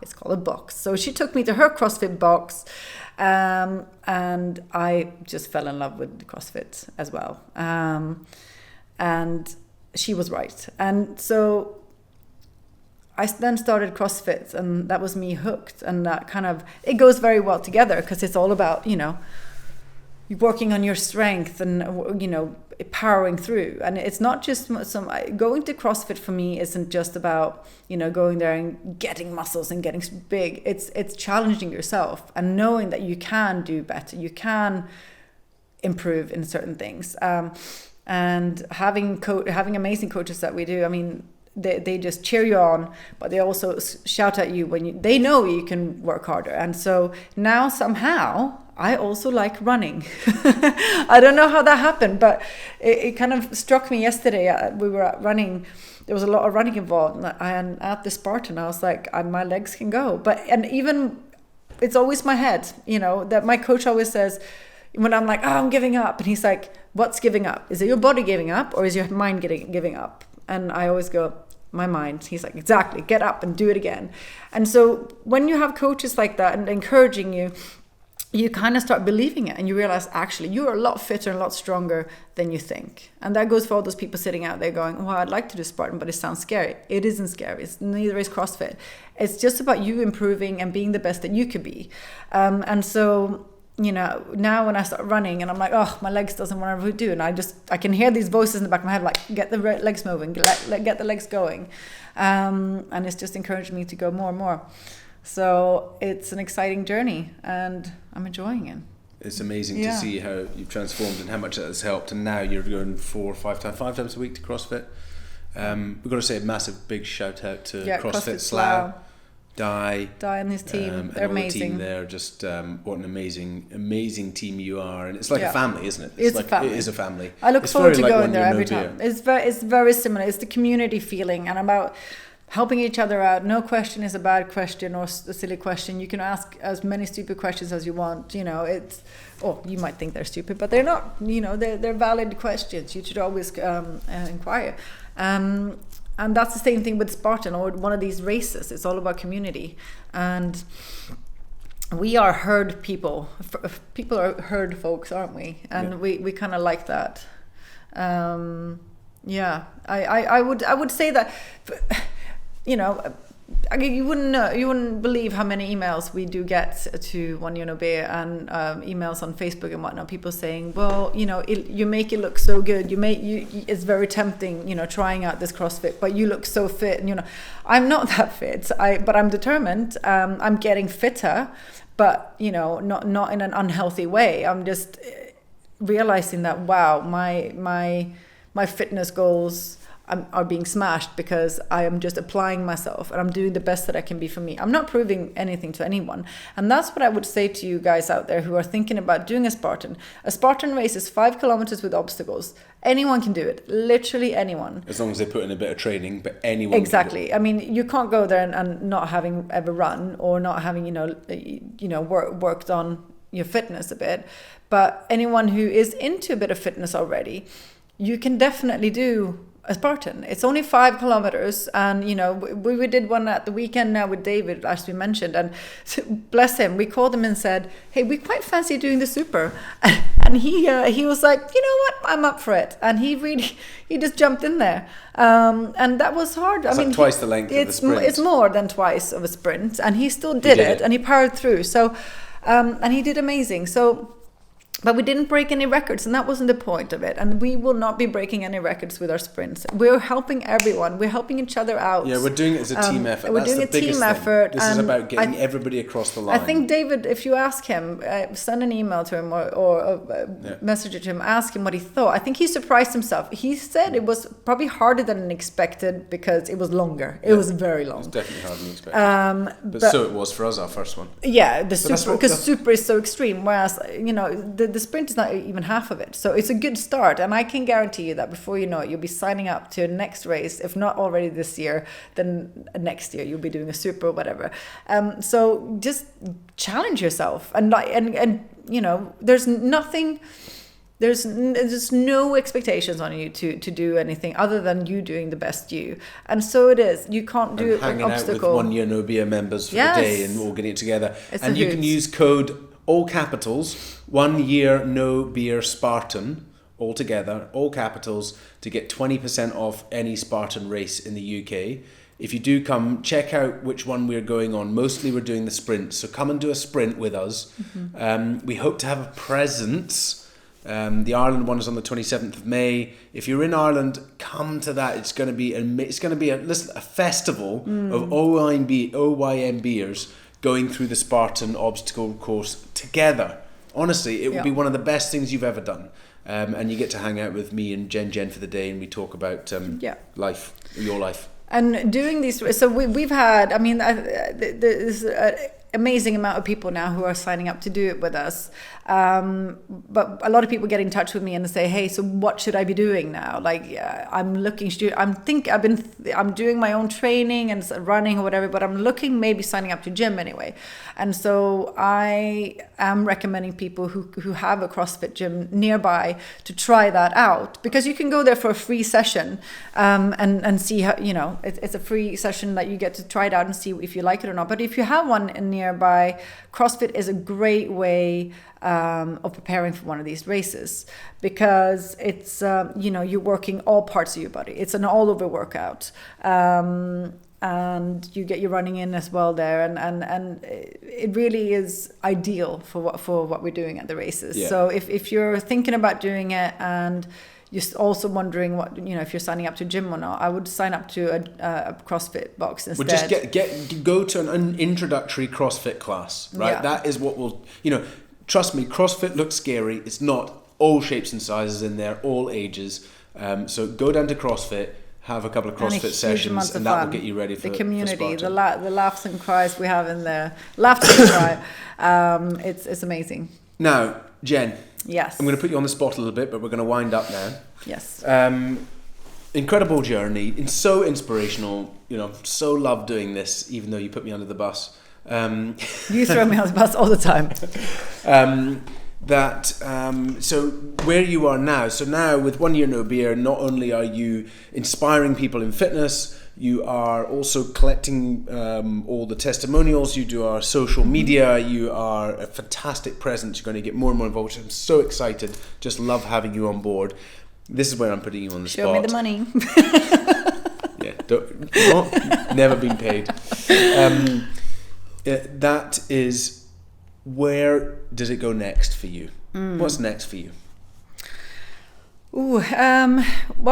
it's called a box. So she took me to her CrossFit box, and I just fell in love with CrossFit as well. And she was right. And so I then started CrossFit, and that was me hooked. And that it goes very well together because it's all about, you're working on your strength and, powering through. And it's not just going to CrossFit for me isn't just about, going there and getting muscles and getting big. It's challenging yourself and knowing that you can do better. You can improve in certain things. And having amazing coaches that we do, they just cheer you on, but they also shout at you when they know you can work harder. And so now somehow I also like running. I don't know how that happened, but it kind of struck me yesterday. We were running. There was a lot of running involved, and at the Spartan, I was like, my legs can go. And even it's always my head, that my coach always says when I'm like, I'm giving up, and he's like, what's giving up? Is it your body giving up, or is your mind giving up? And I always go, my mind. He's like, exactly, get up and do it again. And so when you have coaches like that and encouraging you, you kind of start believing it, and you realize actually you're a lot fitter and a lot stronger than you think. And that goes for all those people sitting out there going, well, I'd like to do Spartan, but it sounds scary. It isn't scary. Neither is CrossFit. It's just about you improving and being the best that you could be. And so now when I start running and I'm like, my legs doesn't want to do, and I can hear these voices in the back of my head like, get the legs moving, get the legs going, and it's just encouraged me to go more and more. So it's an exciting journey, and I'm enjoying it. It's amazing to see how you've transformed and how much that has helped, and now you're going 4 or 5 times a week to CrossFit. We've got to say a massive big shout out to CrossFit Slough. Di and his team, they're amazing. The team there, just what an amazing team you are, and it's like a family, isn't it? It's a family. It is a family. I look forward to going there every time. It's very similar. It's the community feeling, and about helping each other out. No question is a bad question or a silly question. You can ask as many stupid questions as you want. You might think they're stupid, but they're not. They're valid questions. You should always inquire. And that's the same thing with Spartan or one of these races. It's all about community. And we are herd people. People are herd folks, aren't we? And we kind of like that. I would say that, you wouldn't believe how many emails we do get to One Year No Beer, and emails on Facebook and whatnot. People saying, well, you make it look so good. It's very tempting, trying out this CrossFit, but you look so fit. And I'm not that fit. But I'm determined. I'm getting fitter, but not in an unhealthy way. I'm just realizing that wow, my fitness goals are being smashed because I am just applying myself and I'm doing the best that I can be for me. I'm not proving anything to anyone. And that's what I would say to you guys out there who are thinking about doing a Spartan. A Spartan race is 5 kilometers with obstacles. Anyone can do it. Literally anyone. As long as they put in a bit of training, but anyone Exactly. I mean, you can't go there and not having ever run or not having, worked on your fitness a bit. But anyone who is into a bit of fitness already, you can definitely do a Spartan. It's only 5 kilometers, and you know we did one at the weekend now with David, as we mentioned, and bless him, we called him and said, hey, we quite fancy doing the super, and he was like, you know what, I'm up for it, and he just jumped in there, and that was hard. It's like twice the length of the sprint. It's more than twice of a sprint, and he still did it, and he powered through. So, and he did amazing. So. But we didn't break any records, and that wasn't the point of it. And we will not be breaking any records with our sprints. We're helping everyone. We're helping each other out. Yeah, we're doing it as a team effort. We're That's doing the a biggest team effort. This is about getting everybody across the line. I think David, if you ask him, send an email to him or message it to him, ask him what he thought. I think he surprised himself. He said it was probably harder than expected because it was longer. It was very long. It was definitely harder than expected. But so it was for us, our first one. Yeah, the super, because super is so extreme, whereas the sprint is not even half of it. So it's a good start, and I can guarantee you that before you know it, you'll be signing up to a next race, if not already this year, then next year you'll be doing a super or whatever. So just challenge yourself, and there's nothing. There's no expectations on you to do anything other than you doing the best you, and so it is. You can't do an hanging obstacle. out with 1 year no beer members for the day and all getting it together. It's and you can use code all capitals 1 year no beer Spartan all together, all capitals, to get 20% off any Spartan race in the UK. If you do come, check out which one we're going on. Mostly we're doing the sprint, so come and do a sprint with us. We hope to have a presence. The Ireland one is on the 27th of May. If you're in Ireland, come to that. It's going to be a festival of OYMBers going through the Spartan obstacle course together. Honestly, it will be one of the best things you've ever done. And you get to hang out with me and Jen for the day, and we talk about life, your life. And doing these, so we've had, there's an amazing amount of people now who are signing up to do it with us. But a lot of people get in touch with me and say, hey, so what should I be doing now? I'm doing my own training and running or whatever, but I'm looking maybe signing up to gym anyway. And so I am recommending people who have a CrossFit gym nearby to try that out, because you can go there for a free session and see how, it's a free session that you get to try it out and see if you like it or not. But if you have one nearby, CrossFit is a great way of preparing for one of these races, because it's you're working all parts of your body. It's an all over workout, and you get your running in as well there, and it really is ideal for what we're doing at the races. So if you're thinking about doing it and you're also wondering what if you're signing up to a gym or not, I would sign up to a CrossFit box instead. Well, just go to an introductory CrossFit class, right? Yeah. That is what will trust me, CrossFit looks scary. It's not. All shapes and sizes in there, all ages. So go down to CrossFit, have a couple of CrossFit sessions, and that will get you ready for the community, the laughs and cries we have in there. Laughter and cry. It's amazing. Now, Jen. Yes. I'm going to put you on the spot a little bit, but we're going to wind up now. Yes. Incredible journey. It's so inspirational. So love doing this, even though you put me under the bus. You throw me on the bus all the time. So where you are now, so now with 1 year no beer, not only are you inspiring people in fitness, you are also collecting all the testimonials, you do our social media, you are a fantastic presence, you're going to get more and more involved. I'm so excited, just love having you on board. This is where I'm putting you on the spot. Show me the money. Never been paid. That is, where does it go next for you? What's next for you? Well,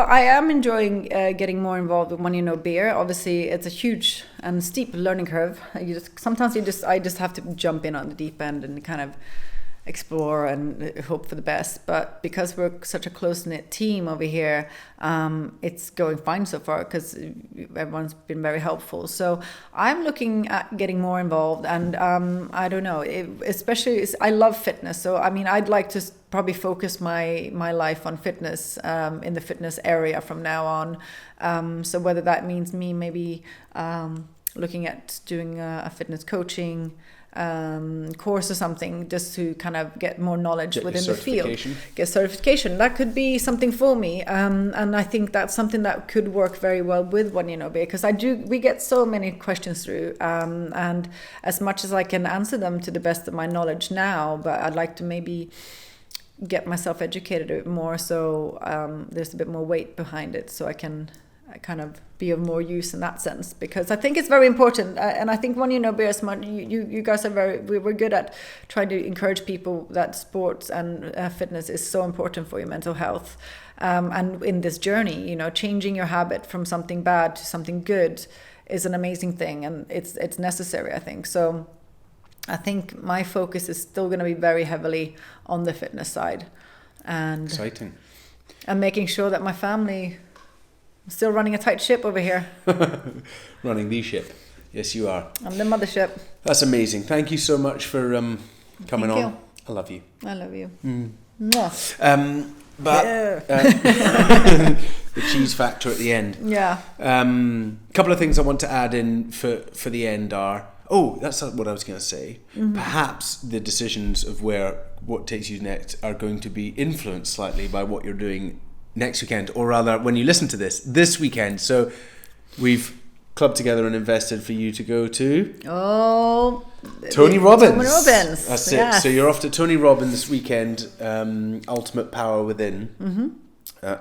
I am enjoying getting more involved with 1 year no beer. Obviously, it's a huge and steep learning curve. I just have to jump in on the deep end and kind of explore and hope for the best. But because we're such a close-knit team over here, it's going fine so far because everyone's been very helpful. So I'm looking at getting more involved, and I don't know, I love fitness. So I'd like to probably focus my life on fitness, in the fitness area from now on. So whether that means me maybe looking at doing a fitness coaching course or something, just to kind of get more knowledge within the field. Get certification. That could be something for me, and I think that's something that could work very well with 1 Year No Beer, because we get so many questions through, and as much as I can answer them to the best of my knowledge now, but I'd like to maybe get myself educated a bit more, so there's a bit more weight behind it, so I can kind of be of more use in that sense, because I think it's very important, and I think 1 Year No Beer is smart. You guys are we're good at trying to encourage people that sports and fitness is so important for your mental health, and in this journey, you know, changing your habit from something bad to something good is an amazing thing, and it's necessary, I think. So I think my focus is still going to be very heavily on the fitness side, and exciting, and making sure that my family. I'm still running a tight ship over here. Running the ship. Yes, you are. I'm the mothership. That's amazing. Thank you so much for coming on. You. I love you. I love you. But the cheese factor at the end. Yeah. Couple of things I want to add in for the end are, that's not what I was going to say. Mm-hmm. Perhaps the decisions of what takes you next are going to be influenced slightly by what you're doing next weekend, or rather when you listen to this weekend. So we've clubbed together and invested for you to go to Tony Robbins. That's it. So you're off to Tony Robbins this weekend. Ultimate Power Within. Mm-hmm.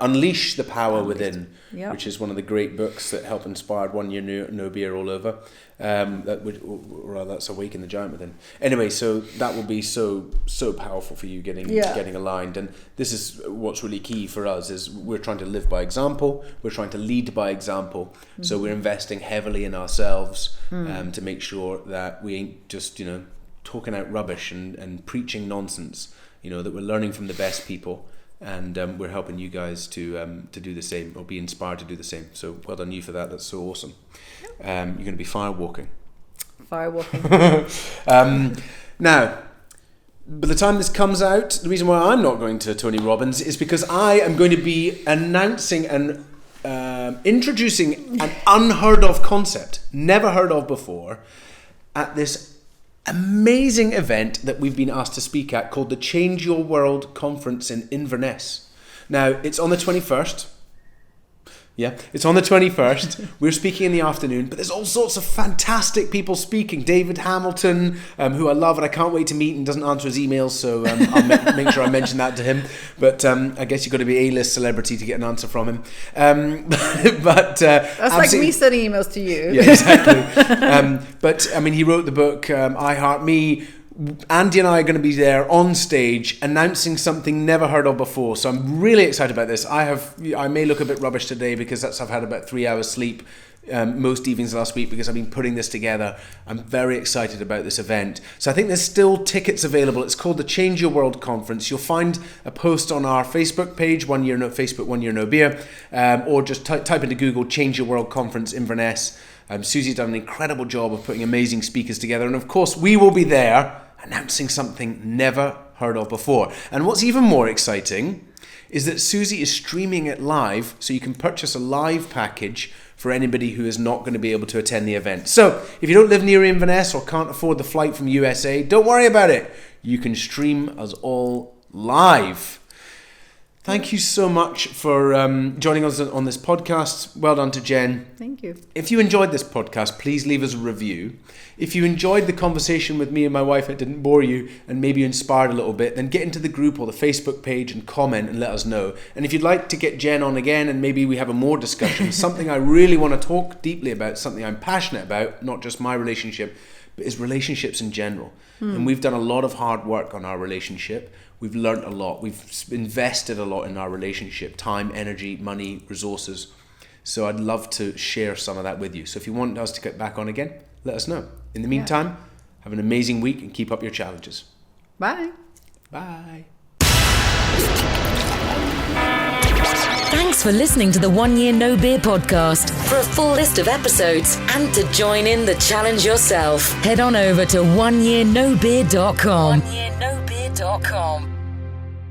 Unleash the Power Within, which is one of the great books that helped inspire 1 Year No Beer all over. That's Awaken the Giant Within. Anyway, so that will be so powerful for you getting aligned. And this is what's really key for us, is we're trying to live by example. We're trying to lead by example. Mm-hmm. So we're investing heavily in ourselves to make sure that we ain't just, you know, talking out rubbish and preaching nonsense. You know, that we're learning from the best people. And we're helping you guys to do the same, or be inspired to do the same. So well done you for that. That's so awesome. You're going to be firewalking. Now, by the time this comes out, the reason why I'm not going to Tony Robbins is because I am going to be announcing and introducing an unheard of concept, never heard of before, at this amazing event that we've been asked to speak at, called the Change Your World Conference in Inverness. Now, it's on the 21st. Yeah, it's on the 21st. We're speaking in the afternoon, but there's all sorts of fantastic people speaking. David Hamilton, who I love and I can't wait to meet, and doesn't answer his emails, so I'll make sure I mention that to him. But I guess you've got to be A-list celebrity to get an answer from him. That's like me sending emails to you. Yeah, exactly. But I mean, he wrote the book I Heart Me. Andy and I are going to be there on stage announcing something never heard of before. So I'm really excited about this. I may look a bit rubbish today because I've had about 3 hours sleep most evenings last week because I've been putting this together. I'm very excited about this event. So I think there's still tickets available. It's called the Change Your World Conference. You'll find a post on our Facebook page, 1 Year No Beer, or just type into Google Change Your World Conference Inverness. Susie's done an incredible job of putting amazing speakers together, and of course we will be there announcing something never heard of before. And what's even more exciting is that Susie is streaming it live, so you can purchase a live package for anybody who is not going to be able to attend the event. So if you don't live near Inverness or can't afford the flight from USA, don't worry about it. You can stream us all live. Thank you so much for joining us on this podcast. Well done to Jen. Thank you. If you enjoyed this podcast, please leave us a review. If you enjoyed the conversation with me and my wife, it didn't bore you and maybe you inspired a little bit, then get into the group or the Facebook page and comment and let us know. And if you'd like to get Jen on again and maybe we have a more discussion, something I really want to talk deeply about, something I'm passionate about, not just my relationship, but is relationships in general. And we've done a lot of hard work on our relationship. We've learned a lot. We've invested a lot in our relationship, time, energy, money, resources. So I'd love to share some of that with you. So if you want us to get back on again, let us know. In the meantime, have an amazing week and keep up your challenges. Bye. Bye. Thanks for listening to the 1 Year No Beer podcast. For a full list of episodes and to join in the challenge yourself, head on over to oneyearnobeer.com. oneyearnobeer.com.